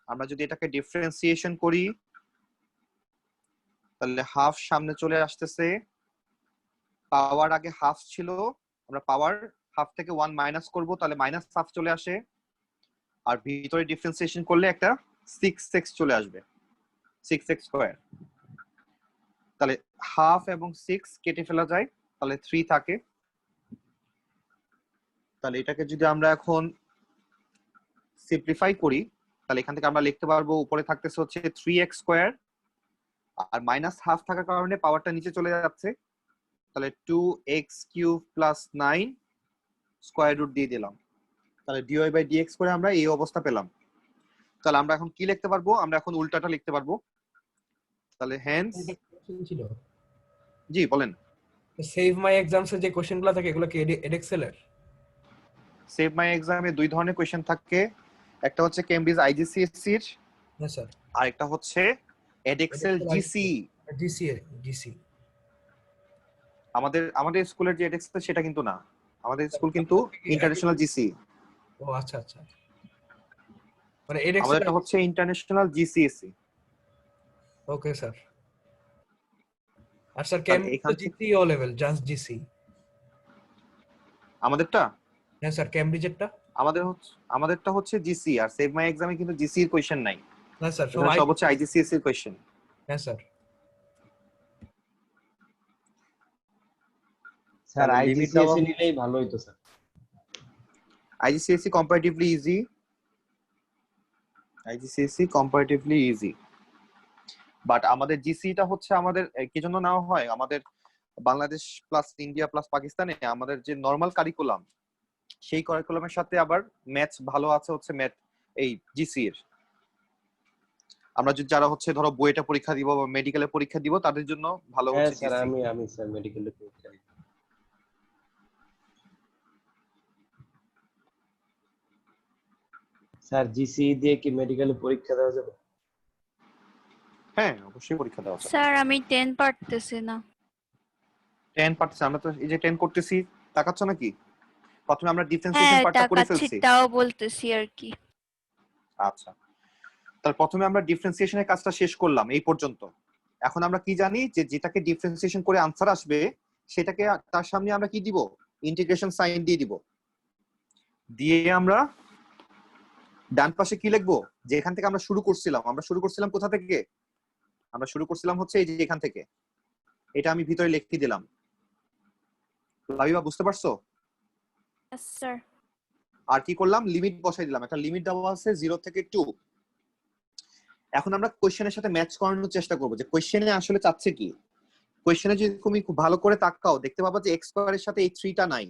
A: আমরা যদি এটাকে ডিফারেন্সিয়েশন করি তাহলে হাফ সামনে চলে আসতেছে, পাওয়ার আগে হাফ ছিল, আমরা পাওয়ার হাফ থেকে 1 মাইনাস করব, তাহলে মাইনাস হাফ চলে আসে, আর ভিতরে ডিফারেন্সিয়েশন করলে একটা 6x চলে আসবে, 6x স্কয়ার। তাহলে হাফ এবং 6 কেটে ফেলা যায়, তাহলে 3 থাকে। তাহলে এটাকে যদি আমরা এখন সিম্পলিফাই করি তাহলে এখান থেকে আমরা লিখতে পারবো, উপরে থাকতেছে হচ্ছে 3x স্কয়ার, আর মাইনাস হাফ থাকার কারণে পাওয়ারটা নিচে চলে যাচ্ছে, তাহলে 2x³ plus 9 স্কয়ার রুট দিয়ে দিলাম, তাহলে dy/dx করে আমরা এই অবস্থা পেলাম। তাহলে আমরা এখন কি লিখতে পারবো? আমরা এখন উল্টাটা লিখতে পারবো। তাহলে হেন্স,
C: ছিল
A: জি বলেন।
C: সেভ মাই এক্সামস এর যে কোশ্চেনগুলো থাকে এগুলো কি এডএক্সেল এর?
A: সেভ মাই এক্সামে দুই ধরনের কোশ্চেন থাকে, একটা হচ্ছে কেমব্রিজ IGCSE এর,
C: হ্যাঁ স্যার।
A: আর একটা হচ্ছে এডএক্সেল জিসি।
C: জিসি
A: আমাদের স্কুলের যে এডএক্সেল সেটা কিন্তু না, আমাদের স্কুল কিন্তু ইন্টারন্যাশনাল জিসি।
C: ও আচ্ছা আচ্ছা, মানে এডএক্সেল
A: আমাদেরটা হচ্ছে ইন্টারন্যাশনাল জিসিএসসি।
C: Okay sir. আর স্যার কেমব্রিজ তো GC O level, just GC.
A: আমাদেরটা?
C: হ্যাঁ স্যার, কেমব্রিজেরটা?
A: আমাদেরটা হচ্ছে জিসি, আর সেভ মাই এক্সামে কিন্তু জিসি এর কোশ্চেন নাই।
C: না স্যার,
A: সব হচ্ছে আইজিসিএসসি এর কোশ্চেন।
C: হ্যাঁ স্যার।
E: স্যার আইজিসিএসই নিলেই ভালো হতো sir.
A: IGCSE comparatively easy, IGCSE comparatively easy, but আমাদের জিসিটা হচ্ছে আমাদের কি জন্য নেওয়া হয়, আমাদের বাংলাদেশ প্লাস ইন্ডিয়া প্লাস পাকিস্তানে আমাদের যে নরমাল কারিকুলাম, সেই কারিকুলামের সাথে আবার ম্যাথস ভালো আছে হচ্ছে ম্যাথ এই জিসি এর। আমরা যদি যারা হচ্ছে ধরো বইটা পরীক্ষা দিব বা মেডিকেলে পরীক্ষা দিব, তাদের জন্য ভালো হচ্ছে
E: স্যার
A: জিসি।
E: আমি স্যার মেডিকেলে পরীক্ষা দিই। স্যার জিসি দিয়ে কি মেডিকেলে পরীক্ষা দেওয়া যাবে?
A: হ্যাঁ অবশ্যই পরীক্ষা দেওয়া যাবে।
D: স্যার আমি 10 পারতেছি না।
A: 10 পারতেছি, আমরা তো এই যে 10 করতেছি, তাকাচ্ছ নাকি? প্রথমে আমরা ডিফারেন্সিয়েশন পার্টটা করে
D: তাকাচ্ছি,
A: ফেলছি।
D: তাও বলতেছি আর কি।
A: আচ্ছা, তাহলে প্রথমে আমরা ডিফারেন্সিয়েশনের কাজটা শেষ করলাম এই পর্যন্ত। এখন আমরা কি জানি যে যেটাকে ডিফারেন্সিয়েশন করে আনসার আসবে সেটাকে তার সামনে আমরা কি দিব? ইন্টিগ্রেশন সাইন দিয়ে দিব, দিয়ে আমরা ডান পাশে কি লিখবো, যে এখান থেকে আমরা শুরু করছিলাম কোথা থেকে, আমরা শুরু করছিলাম হচ্ছে এই যে এখান থেকে, এটা আমি ভিতরে লিখে দিলাম। লাবিবা বুঝতে পারছো?
D: Yes, sir.
A: আর কি করলাম, লিমিট বসাই দিলাম, একটা লিমিট দেওয়া আছে 0 থেকে 2। এখন আমরা কোশ্চেনের সাথে ম্যাচ করানোর চেষ্টা করবো যে কোশ্চেনে আসলে চাচ্ছে কি। কোশ্চেনে যদি তুমি খুব ভালো করে তাকাও দেখতে পাবা যে x স্কয়ারের সাথে এই 3টা নাই,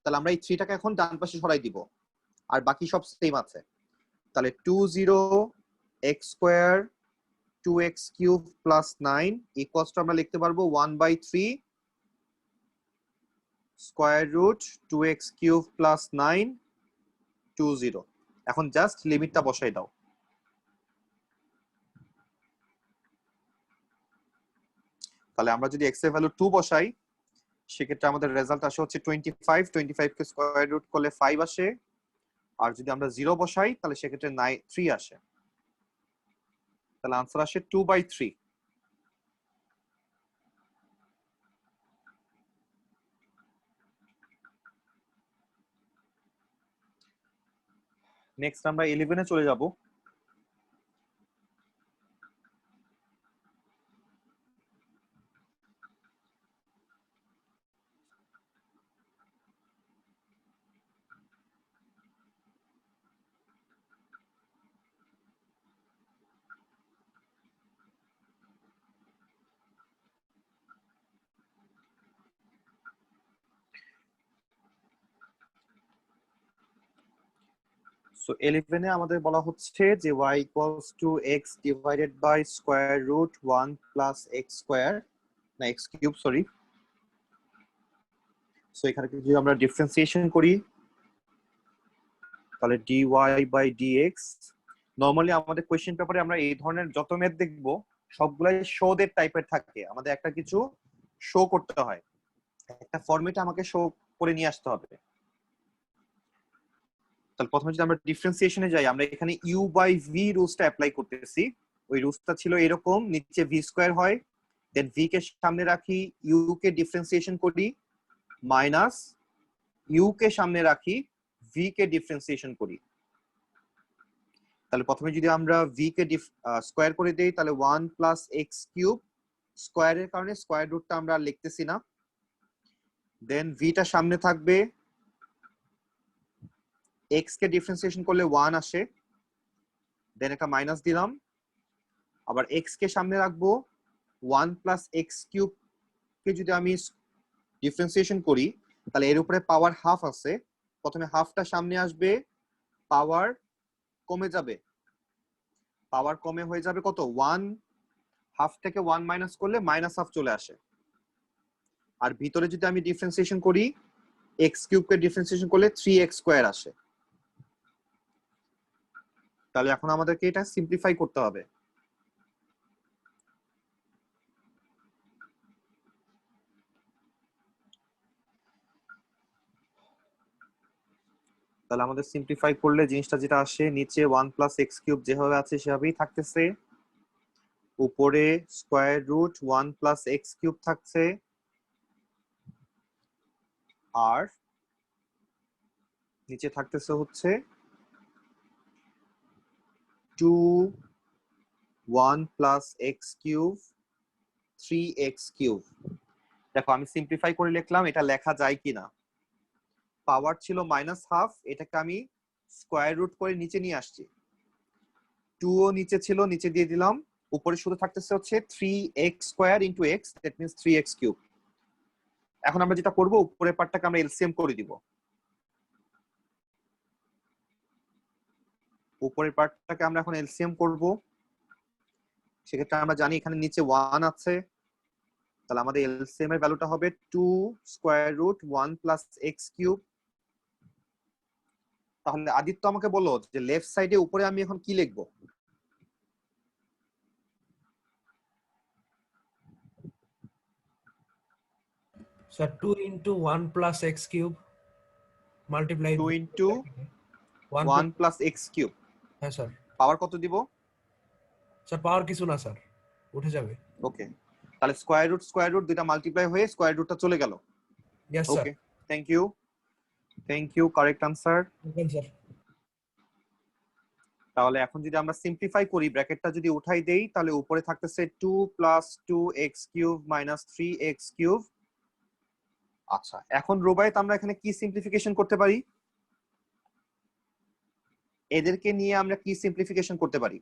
A: তাহলে আমরা এই 3টাকে এখন ডান পাশে সরাই দিব, আর বাকি সব সেম আছে। তাহলে 20 x square 2x cube plus 9 equals to আমরা লিখতে পারবো 1/3 square root 2x cube plus 9 20। এখন জাস্ট লিমিটটা বসাই দাও। তাহলে আমরা যদি x এর ভ্যালু 2 বসাই সেক্ষেত্রে আমাদের রেজাল্ট আসে হচ্ছে 25 কে স্কয়ার রুট করলে 5 আসে, আর যদি আমরা 0 বসাই তাহলে সেক্ষেত্রে 3 আসে। তাহলে आंसर আসে 2/3। নেক্সট আমরা 11 এ চলে যাব। সো 11 এ আমাদের বলা হচ্ছে যে y equals to x divided by square root 1 plus x square, না x কিউব সরি। সো এখানে যদি আমরা ডিফারেন্সিয়েশন করি তাহলে dy বাই dx। নরমালি আমাদের কোশ্চেন পেপারে আমরা এই ধরনের যত ম্যাথ দেখব সবগুলাই শো দের টাইপের থাকে, আমাদের একটা কিছু শো করতে হয়, একটা ফরম্যাটে আমাকে শো করে নিয়ে আসতে হবে। তাহলে প্রথমে যদি আমরা ডিফারেন্সিয়েশনে যাই, আমরা এখানে u বাই v রুলসটা অ্যাপ্লাই করতেছি। ওই রুলসটা ছিল এরকম, নিচে v স্কয়ার হয়, দেন v কে সামনে রাখি, u কে ডিফারেন্সিয়েশন করি, মাইনাস u কে সামনে রাখি, v কে ডিফারেন্সিয়েশন করি। তাহলে প্রথমে যদি আমরা v কে স্কয়ার করে দেই তাহলে 1 প্লাস x কিউব, স্কয়ারের কারণে স্কয়ার রুটটা আমরা লিখতেছি না, দেন v টা সামনে থাকবে, x কে ডিফারেন্সিয়েশন করলে 1 আসে, দেন একটা মাইনাস দিলাম, আবার x কে সামনে রাখবো, 1 প্লাস x কিউব কে যদি আমি ডিফারেন্সিয়েশন করি তাহলে এর উপরে পাওয়ার হাফ আছে, প্রথমে হাফটা সামনে আসবে, পাওয়ার কমে যাবে, পাওয়ার কমে হয়ে যাবে কত 1, হাফ থেকে 1 মাইনাস করলে মাইনাস হাফ চলে আসে। আর ভিতরে যদি আমি ডিফারেন্সিয়েশন করি x কিউব কে ডিফারেন্সিয়েশন করলে 3x স্কয়ার আসে। তাহলে এখন আমাদেরকে এটা সিম্পলিফাই করতে হবে। তাহলে আমাদের সিম্পলিফাই করলে জিনিসটা যেটা আসে, নিচে 1 প্লাস x কিউব যেভাবে আছে সেভাবেই থাকতেছে, উপরে square root 1 plus x cube থাকছে, আর নিচে থাকতেছে হচ্ছে 2 1 plus x cube 3x cube. দেখো আমি সিম্পলিফাই করে লিখলাম, এটা লেখা যায় কিনা। পাওয়ার ছিল মাইনাস হাফ, এটাকে আমি স্কয়ার রুট করে নিচে নিয়ে আসছি, 2 ও নিচে ছিল, নিচে দিয়ে দিলাম, উপরে শুধু থাকতেছে হচ্ছে 3x square into x, that means 3x cube. এখন আমরা যেটা করব, উপরের পার্টটাকে আমরা এলসিএম করে দিব, উপরের পার্টটাকে আমরা এখন এলসিএম করব। সেক্ষেত্রে আমরা জানি এখানে নিচে 1 আছে, তাহলে আমাদের এলসিএম এর ভ্যালুটা হবে 2 square root 1 plus x cube. তাহলে আদিত্য আমাকে বলো যে লেফট সাইডে উপরে আমি এখন কি লিখবো?
C: Sir 2 into 1 plus x cube multiply
A: 2 into 1 plus x cube.
C: হ্যাঁ স্যার।
A: পাওয়ার কত দিব?
C: স্যার পাওয়ার কিছু না স্যার, উঠে যাবে।
A: ওকে, তাহলে স্কয়ার রুট দুইটা মাল্টিপ্লাই হয়ে স্কয়ার রুটটা চলে গেল।
C: Yes, sir.
A: Okay, thank you, correct answer.
C: Welcome, sir.
A: তাহলে এখন যদি আমরা সিম্পলিফাই করি, ব্র্যাকেটটা যদি উঠাই দেই, তাহলে উপরে থাকতেছে 2 + 2x³ - 3x³। আচ্ছা, এখন রুবাইত আমরা এখানে কি সিম্পলিফিকেশন করতে পারি? এদেরকে নিয়ে আমরা কি সিম্পলিফিকেশন করতে পারি?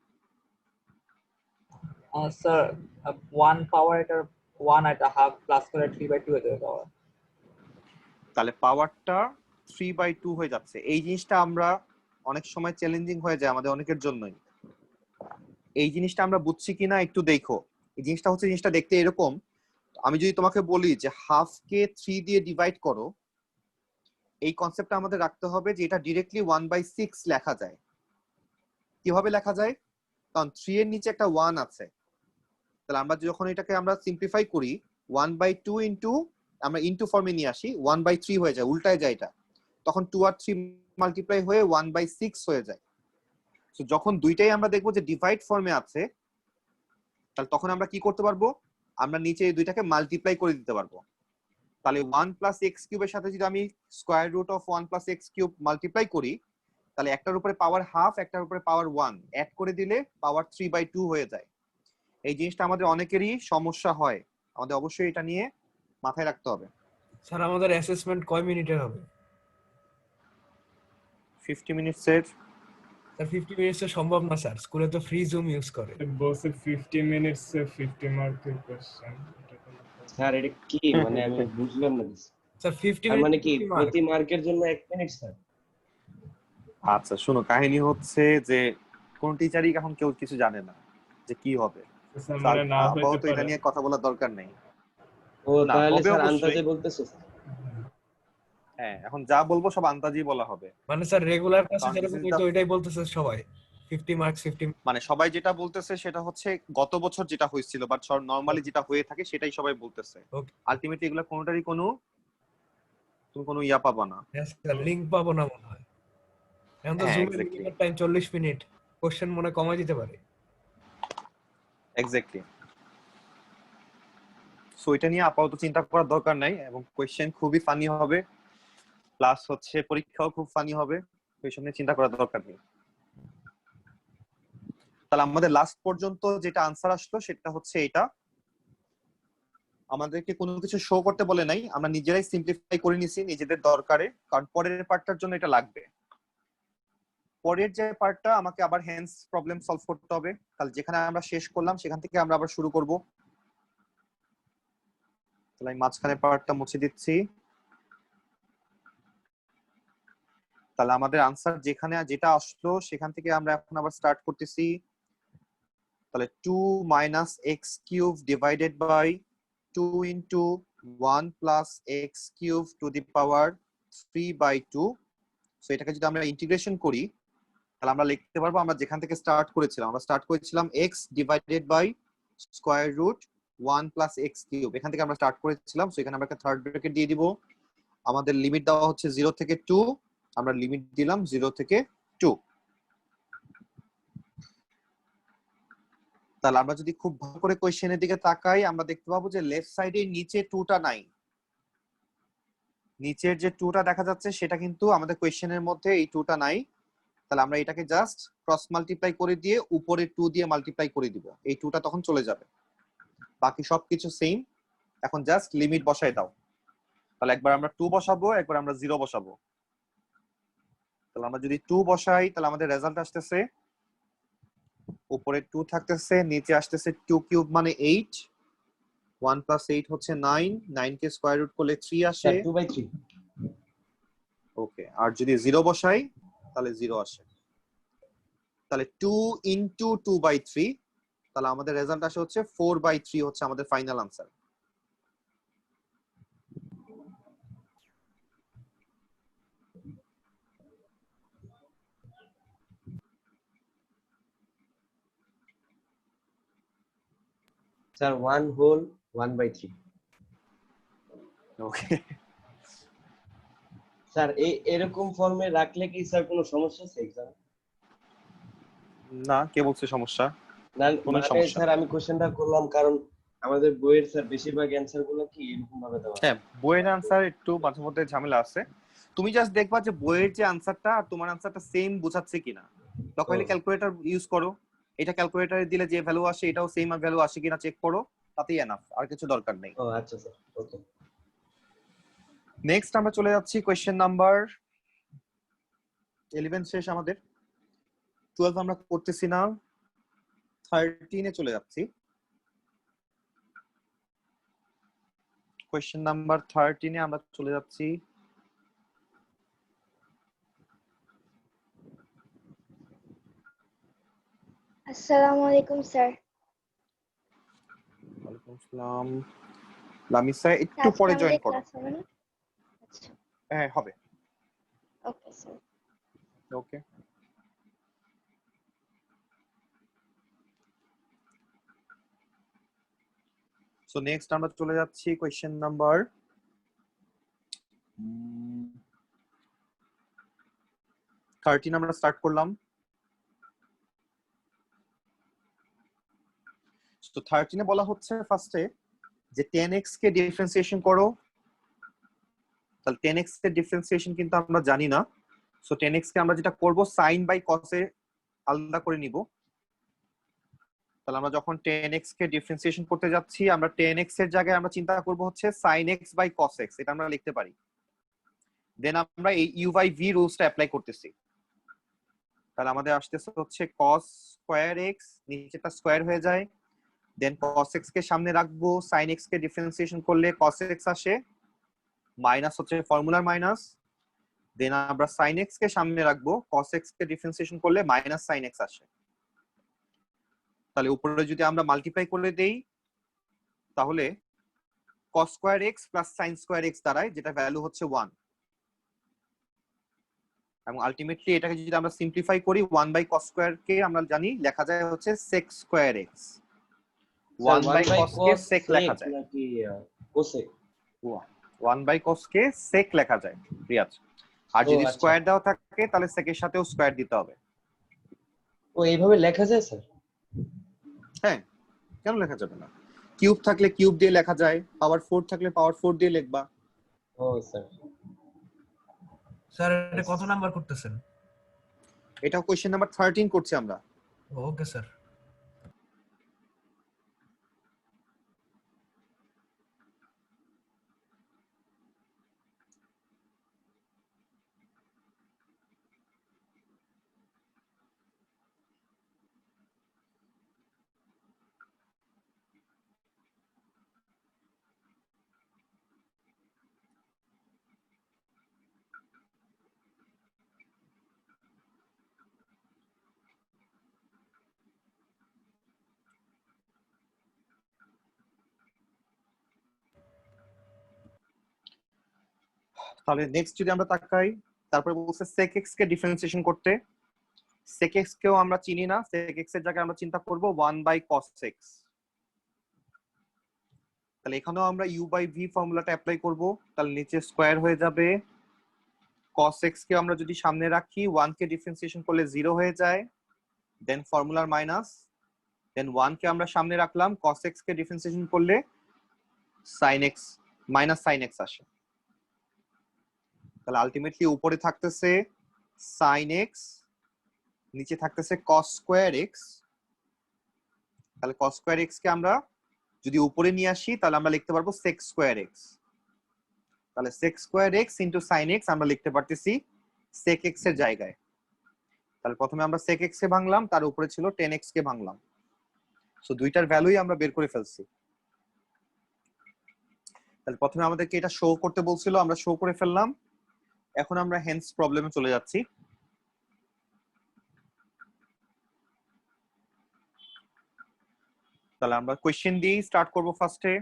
G: স্যার 1 পাওয়ার এটার 1.5 প্লাস করে 3/2 হয়ে যাবে পাওয়ার।
A: তাহলে পাওয়ারটা 3/2 হয়ে যাচ্ছে। এই জিনিসটা আমরা অনেক সময় চ্যালেঞ্জিং হয়ে যায় আমাদের অনেকের জন্যই। এই জিনিসটা আমরা বুঝছি কিনা একটু দেখো। এই জিনিসটা দেখতে এরকম, আমি যদি তোমাকে বলি যে হাফ কে 3 দিয়ে ডিভাইড করো, এই কনসেপ্টটা আমাদের রাখতে হবে যে এটা ডিরেক্টলি 1/6 লেখা যায়। কিভাবে লেখা যায়? কারণ 3 এর নিচে একটা 1 আছে। তাহলে আমরা যখন এটাকে আমরা সিম্পলিফাই করি, 1/2 ইনটু, আমরা ইনটু ফর্মে নিয়ে আসি, 1/3 হয়ে যায়, উল্টায় যায় এটা। তখন 2 আর 3 মাল্টিপ্লাই হয়ে 1/6 হয়ে যায়। তো যখন দুইটাই আমরা দেখবো যে ডিভাইড ফর্মে আছে, তাহলে তখন আমরা কি করতে পারবো? আমরা নিচে এই দুইটাকে মাল্টিপ্লাই করে দিতে পারবো। তাহলে 1 + x³ এর সাথে যদি আমি square root of 1 + x³ multiply করি, তাহলে একটার উপরে পাওয়ার হাফ, একটার উপরে পাওয়ার 1 অ্যাড করে দিলে পাওয়ার 3/2 হয়ে যায়। এই জিনিসটা আমাদের অনেকেরই সমস্যা হয়, আমাদের অবশ্যই এটা নিয়ে মাথায় রাখতে হবে।
C: স্যার আমাদের অ্যাসেসমেন্ট কয় মিনিটের হবে?
A: 50 মিনিটসের।
C: স্যার 50 মিনিটসে সম্ভব না স্যার, স্কুলে তো ফ্রি জুম ইউজ করে।
B: বসে 50 মিনিটস 50 মার্কের কোশ্চেন।
E: স্যার এটা কি মানে আমি বুঝলাম না কিছু।
C: স্যার 50
E: তার
C: মিনিট
E: মানে কি প্রতি মার্কের জন্য 1 মিনিট স্যার?
A: আচ্ছা শোনো, কাহিনী হচ্ছে যে কোন টিচারই এখন কেউ কিছু জানে না যে কি হবে।
B: স্যার মানে না হইতে
A: আপাতত এটা
B: পারে।
A: নিয়ে কথা বলার দরকার নেই।
E: ও
A: না,
E: তাহলে
A: হবে
E: স্যার
A: অবশ্যই।
E: আন্দাজে বলতেছে স্যার।
A: হ্যাঁ, এখন যা বলবো সব আন্দাজি বলা হবে।
C: মানে স্যার রেগুলার ক্লাসে
A: কারণ
C: যেরকম
A: this is
C: হইতো
A: the-
C: ওইটাই বলতেছে সবাই, 50 মার্কস 50।
A: মানে সবাই যেটা বলতেছে সেটা হচ্ছে গত বছর যেটা হয়েছিল, বাট নরমালি যেটা হয়ে থাকে সেটাই সবাই বলতেছে।
C: ওকে
A: আলটিমেটলি এগুলো কোনোটারই তুমি কোনো ইয়া পাবা না।
C: স্যার লিংক পাবো না মনে হয়। এখন তো
A: হ্যাঁ,
C: জুমের
A: exactly
C: minimum time 40 minute, question মনে কমাই দিতে পারে।
A: এক্স্যাক্টলি। সো এটা নিয়ে আপাতত চিন্তা করার দরকার নাই, এবং কোয়েশ্চেন খুবই ফানি হবে, প্লাস হচ্ছে পরীক্ষাও খুব ফানি হবে। কোয়েশ্চেন নিয়ে চিন্তা করার দরকার নেই। তাহলে আমাদের লাস্ট পর্যন্ত যেটা আনসার আসলো সেটা হচ্ছে এটা। আমাদেরকে কোনো কিছু শো করতে বলে নাই, আমরা নিজেরাই সিম্পলিফাই করে নিছি নিজেদের দরকারে, কারণ পরের পার্টটার জন্য এটা লাগবে। পরের যে পার্টটা আমাকে আবার হ্যান্ডস প্রবলেম সলভ করতে হবে। তাহলে যেখানে আমরা শেষ করলাম সেখান থেকে আমরা আবার শুরু করব। তাহলে আমি মাঝখানে পার্টটা মুছে দিচ্ছি। তাহলে আমাদের আনসার যেখানে যেটা আসলো সেখান থেকে আমরা এখন আবার স্টার্ট করতেছি। তাহলে 2 - x³ divided by 2 into 1 + x³ to the power 3/2। সো এটাকে যদি আমরা ইন্টিগ্রেশন করি, তাহলে আমরা লিখতে পারবো আমরা যেখান থেকে স্টার্ট করেছিলাম, আমরা স্টার্ট করেছিলাম x divided by square root 1 + x³। এখান থেকে আমরা স্টার্ট করেছিলাম। সো এখানে আমরা একটা থার্ড ব্র্যাকেট দিয়ে দিব। আমাদের লিমিট দেওয়া হচ্ছে 0 থেকে 2, আমরা লিমিট দিলাম 0 থেকে 2। তাহলে আমরা যদি খুব ভালো করে কোশ্চেনের দিকে তাকাই, আমরা দেখতে পাবো যে লেফট সাইডে নিচে 2টা নাই। নিচের যে 2টা দেখা যাচ্ছে সেটা কিন্তু আমাদের কোশ্চেনের মধ্যে এই 2টা নাই। তাহলে আমরা এটাকে জাস্ট ক্রস মাল্টিপ্লাই করে দিয়ে উপরে 2 দিয়ে মাল্টিপ্লাই করে দিব, এই 2টা তখন চলে যাবে। বাকি সবকিছু সেম। এখন জাস্ট লিমিট বসাই দাও। তাহলে একবার আমরা 2 বসাবো, একবার আমরা 0 বসাবো। তাহলে আমরা যদি 2 বসাই, তাহলে আমাদের রেজাল্ট আসতেছে উপরে 2 থাকতেছে, নিচে আসতেছে 2³ মানে 8, 1 + 8 হচ্ছে 9, 9 কে স্কয়ার রুট করলে 3 আসে।
E: স্যার 2/3।
A: ওকে, আর যদি 0 বসাই তাহলে 0 আসে। তাহলে 2 ইনটু 2/3, তাহলে আমাদের রেজাল্ট আসে হচ্ছে 4/3 হচ্ছে আমাদের final answer.
E: Sir 1 whole 1/3।
A: Okay,
E: sir এরকম ফর্মে রাখলে কি স্যার কোনো সমস্যা আছে এক্সামে?
A: না, কে বলছে সমস্যা?
E: না
A: কোনো
E: মানে
A: সমস্যা
E: স্যার
A: নেই।
E: আমি কোশ্চেনটা করলাম কারণ আমাদের বইয়ের স্যার বেশিরভাগ অ্যানসার গুলো কি এরকম ভাবে দেওয়া
A: হ্যাঁ, বইয়ের আনসার একটু মাঝে মধ্যে ঝামেলা আছে। তুমি জাস্ট দেখবা যে বইয়ের যে আনসারটা আর তোমার আনসারটা সেম বোঝাচ্ছে কিনা। তখন ক্যালকুলেটর ইউজ করো, এটা ক্যালকুলেটরে দিলে যে ভ্যালু আসে এটাও সেম ভ্যালু আসে কিনা চেক করো, তাতেই এনাফ, আর কিছু দরকার নেই।
E: ও আচ্ছা স্যার, ওকে।
A: নেক্সট আমরা চলে যাচ্ছি কোয়েশ্চেন নাম্বার 11 শেষ আমাদের, 12 আমরা করতেছি না, 13 এ চলে যাচ্ছি। কোয়েশ্চেন নাম্বার 13 এ আমরা চলে যাচ্ছি।
H: আসসালামু আলাইকুম স্যার।
A: ওয়ালাইকুম আসসালাম। লামিসা একটু
H: আজকে
A: পরে
H: আমাদের
A: জয়েন করো।
H: ক্লাস হবে না? আচ্ছা,
A: হ্যাঁ হবে,
H: ওকে স্যার।
A: ওকে। সো নেক্সট আমরা চলে যাচ্ছি কোয়েশ্চেন নাম্বার 13 আমরা স্টার্ট করলাম। তো 13 এ বলা হচ্ছে ফার্স্টে যে 10x কে ডিফারেন্সিয়েশন করো। তাহলে 10x এর ডিফারেন্সিয়েশন কিন্তু আমরা জানি না। সো 10x কে আমরা যেটা করব sin বাই cos এ আলাদা করে নিব। তাহলে আমরা যখন 10x কে ডিফারেন্সিয়েশন করতে যাচ্ছি, আমরা 10x এর জায়গায় আমরা চিন্তা করব হচ্ছে sin x by cos x, এটা আমরা লিখতে পারি। দেন আমরা এই u বাই v রুলসটা অ্যাপ্লাই করতেছি। তাহলে আমাদের আসতেছে হচ্ছে cos স্কয়ার x, নিচেটা স্কয়ার হয়ে যায়। দেন cos x কে সামনে রাখবো, sin x কে ডিফারেন্সিয়েশন করলে cos x আসে, মাইনাস হচ্ছে ফর্মুলার মাইনাস। দেন আমরা sin x কে সামনে রাখবো, cos x কে ডিফারেন্সিয়েশন করলে মাইনাস sin x আসে। তাহলে উপরে যদি আমরা মাল্টিপ্লাই করে দেই তাহলে cos square x plus sin square x দাঁড়ায়, যেটা ভ্যালু হচ্ছে 1। এবং আলটিমেটলি এটাকে যদি আমরা সিম্পলিফাই করি 1 বাই cos স্কয়ার কে আমরা জানি লেখা যায় হচ্ছে sec square x। 1 by cos কে sec লেখা যায়
E: নাকি কোসেক?
A: 1 বাই cos কে sec লেখা যায় রিয়াজ। আর
E: ও,
A: যদি
E: আচ্ছা।
A: স্কয়ার দেওয়া থাকে তাহলে sec এর সাথেও স্কয়ার দিতে হবে।
E: ও এইভাবে লেখা যায় স্যার?
A: হ্যাঁ, কেন লেখা যাবে না? কিউব থাকলে কিউব দিয়ে লেখা যায়, পাওয়ার 4 থাকলে পাওয়ার 4 দিয়ে লিখবা।
E: ও স্যার।
C: স্যার এটা কত নাম্বার করতেছেন?
A: এটা কোশ্চেন নাম্বার 13 করছি আমরা।
C: Okay sir.
A: তাহলে নেক্সট যদি আমরা তাকাই, তারপরে বলছে sec x কে ডিফারেন্সিয়েশন করতে। sec x কেও আমরা চিনি না, sec x এর জায়গায় আমরা চিন্তা করব 1 বাই cos x। তাহলে এখানেও আমরা u বাই v ফর্মুলাটা অ্যাপ্লাই করব। তাহলে নিচে স্কয়ার হয়ে যাবে, cos x কে আমরা যদি সামনে রাখি 1 কে ডিফারেন্সিয়েশন করলে 0 হয়ে যায়, দেন ফর্মুলার মাইনাস। দেন 1 কে আমরা সামনে রাখলাম, cos x কে ডিফারেন্সিয়েশন করলে sin x minus sin x আসে। তাহলে আলটিমেটলি উপরে থাকতেছে sin x, নিচে থাকতেছে cos স্কয়ার x। তাহলে cos স্কয়ার x কে আমরা যদি উপরে নিয়ে আসি তাহলে আমরা লিখতে পারবো sec স্কয়ার x। তাহলে sec square x into sin x আমরা লিখতে পারতেছি sec x এর জায়গায়। তাহলে প্রথমে আমরা sec x কে ভাঙলাম, তার উপরে ছিল 10x কে ভাঙলাম। সো দুইটার ভ্যালুই আমরা বের করে ফেলছি। তাহলে প্রথমে আমাদেরকে এটা শো করতে বলছিল, আমরা শো করে ফেললাম। এখন আমরা হেন্স প্রবলেমে চলে যাচ্ছি। তাহলে আমরা কোশ্চেন দিয়ে স্টার্ট করব ফার্স্টে।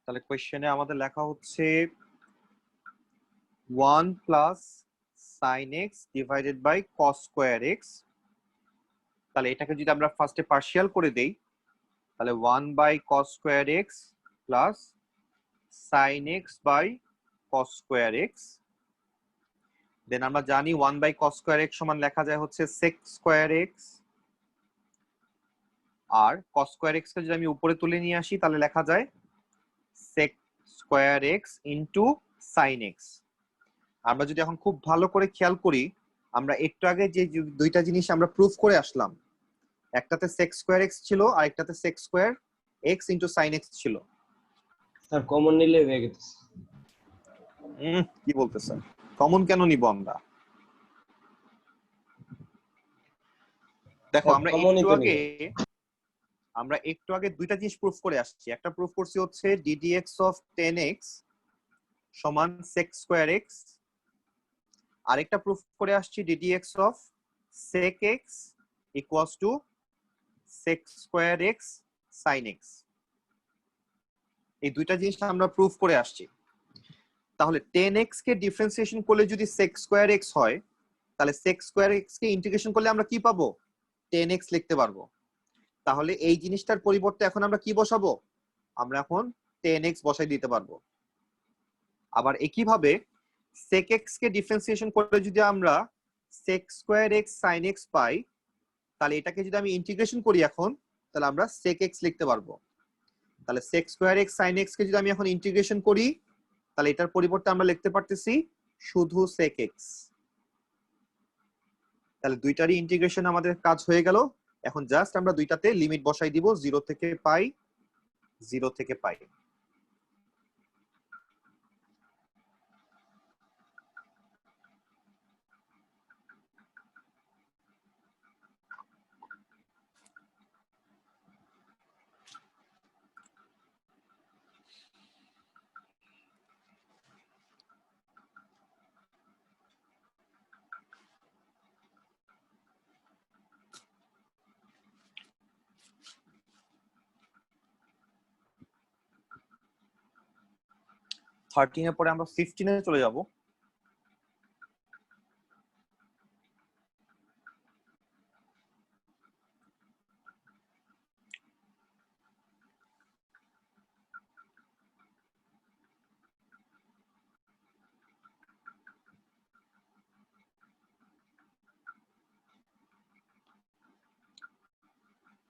A: তাহলে কোশ্চেনে আমাদের লেখা হচ্ছে 1 plus sin x divided by cos square x। তাহলে এটাকে যদি আমরা ফার্স্টে পার্শিয়াল করে দেই তাহলে 1 by cos square x plus sin x by cos square x, then আমরা জানি 1 বাই cos square x সমান লেখা যায় হচ্ছে sec square x, আর cos square x কে যদি আমি উপরে তুলে নিয়ে আসি তাহলে লেখা যায় sec square x into sin x। আমরা যদি এখন খুব ভালো করে খেয়াল করি, আমরা একটু আগে যে দুইটা জিনিস আমরা প্রুফ করে আসলাম, একটাতে sec square x ছিল আর একটাতে sec square x into sin x ছিল।
E: স্যার কমন নিলে হয়ে গেছে।
A: কি বলতেছেন, কমন কেন নিব আমরা? দেখো আমরা একটু আগে দুইটা জিনিস প্রুফ করে আসছি। একটা প্রুফ করছি হচ্ছে ddx of 10x সমান sec square x, আরেকটা প্রুফ করে আসছি ddx of sec x equals to sec square x sin x। এই দুইটা জিনিস আমরা প্রুফ করে আসছি। তাহলে 10x কে ডিফারেন্সিয়েশন করলে যদি sec square x হয়, তাহলে sec square x কে ইন্টিগ্রেশন করলে আমরা কি পাবো? 10x লিখতে পারবো। তাহলে এই জিনিসটার পরিবর্তে এখন আমরা কি বসাবো? আমরা এখন 10x বসাই দিতে পারবো। আবার একইভাবে sec x কে ডিফারেন্সিয়েশন করে যদি আমরা sec square x sin x পাই, তাহলে এটাকে যদি আমি ইন্টিগ্রেশন করি এখন, তাহলে আমরা sec x লিখতে পারবো। তাহলে sec square x sin x কে যদি আমি এখন ইন্টিগ্রেশন করি, তাহলে এটার পরিবর্তে আমরা লিখতে পারতেছি শুধু sec x। তাহলে দুইটারই ইন্টিগ্রেশন আমাদের কাজ হয়ে গেল। এখন জাস্ট আমরা দুইটাতে লিমিট বসাই দিব 0 থেকে পাই, 0 থেকে পাই। থার্টিনের পরে আমরা 15 এ চলে যাব।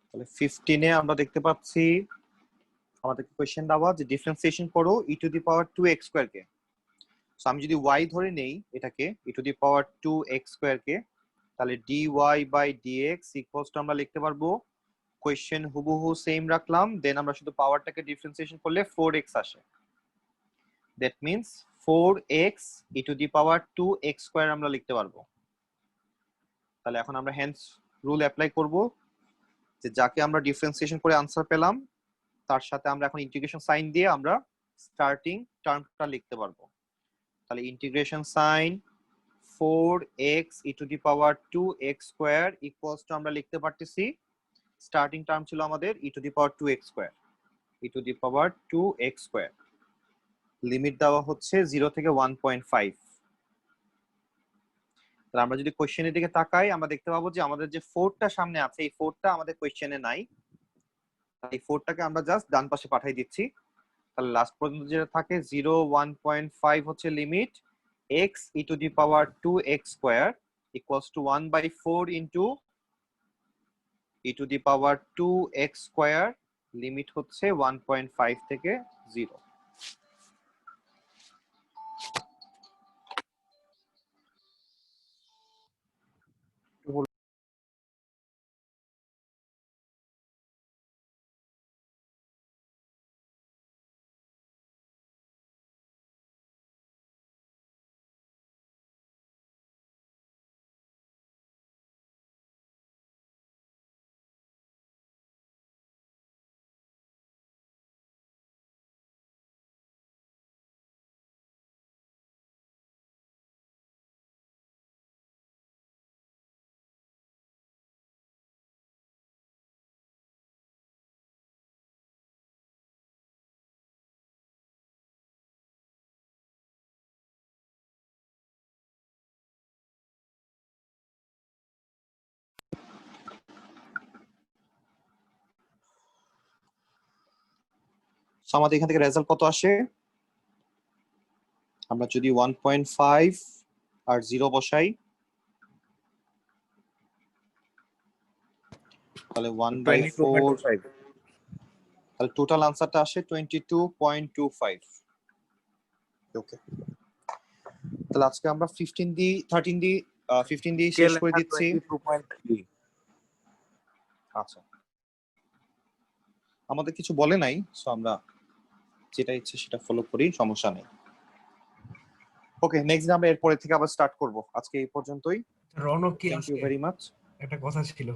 A: তাহলে 15 এ আমরা দেখতে পাচ্ছি আমাদের কোশ্চেন দেওয়া যে ডিফারেন্সিয়েশন করো e to the power 2x square কে। সো আমি যদি y ধরে নেই এটাকে e to the power 2x square কে, তাহলে dy by dx equals to আমরা লিখতে পারবো, কোশ্চেন হুবহু সেম রাখলাম, দেন আমরা শুধু পাওয়ারটাকে ডিফারেন্সিয়েশন করলে 4x আসে। That means 4x e to the power 2x square আমরা লিখতে পারবো। তাহলে এখন আমরা হেন্স রুল অ্যাপ্লাই করব, যে যাকে আমরা ডিফারেন্সিয়েশন করে আনসার পেলাম তার সাথে আমরা এখন ইন্টিগ্রেশন সাইন দিয়ে আমরা স্টার্টিং টার্মটা লিখতে পারবো। তাহলে integration sign 4x e to the power 2x square equals to আমরা লিখতে পারতেছি, স্টার্টিং টার্ম ছিল আমাদের e to the power 2x square, e to the power 2x square. Limit দেওয়া হচ্ছে 0 থেকে 1.5। তাহলে আমরা যদি কোশ্চেনের দিকে তাকাই, আমরা দেখতে পাবো যে আমাদের যে 4টা সামনে আছে, এই 4টা আমাদের কোশ্চেনে নাই। এই 4টাকে আমরা জাস্ট ডান পাশে পাঠিয়ে দিচ্ছি। তাহলে লাস্ট পর্যন্ত যেটা থাকে 0 1.5 হচ্ছে limit x e to the power 2x square equals to 1/4 into e to the power 2x square, limit হচ্ছে 1.5 থেকে 0। আমাদের এখান থেকে রেজাল্ট কত আসে? আমরা যদি 1.5 আর 0 বসাই তাহলে 1/4, তাহলে টোটাল আনসারটা আসে 22.25। ওকে, তাহলে আজকে আমরা 15 দিয়ে শেষ করে দিচ্ছি।
I: 22.3।
A: আচ্ছা, আমাদের কিছু বলে নাই, সো আমরা যেটা ইচ্ছে সেটা ফলো করি, সমস্যা নেই। ওকে, নেক্সট আমরা এরপরে থেকে আবার স্টার্ট করব। আজকে এই পর্যন্তই।
C: রনক কি
A: থ্যাংক ইউ
C: আছে?
A: Very much.
C: একটা কথা ছিল।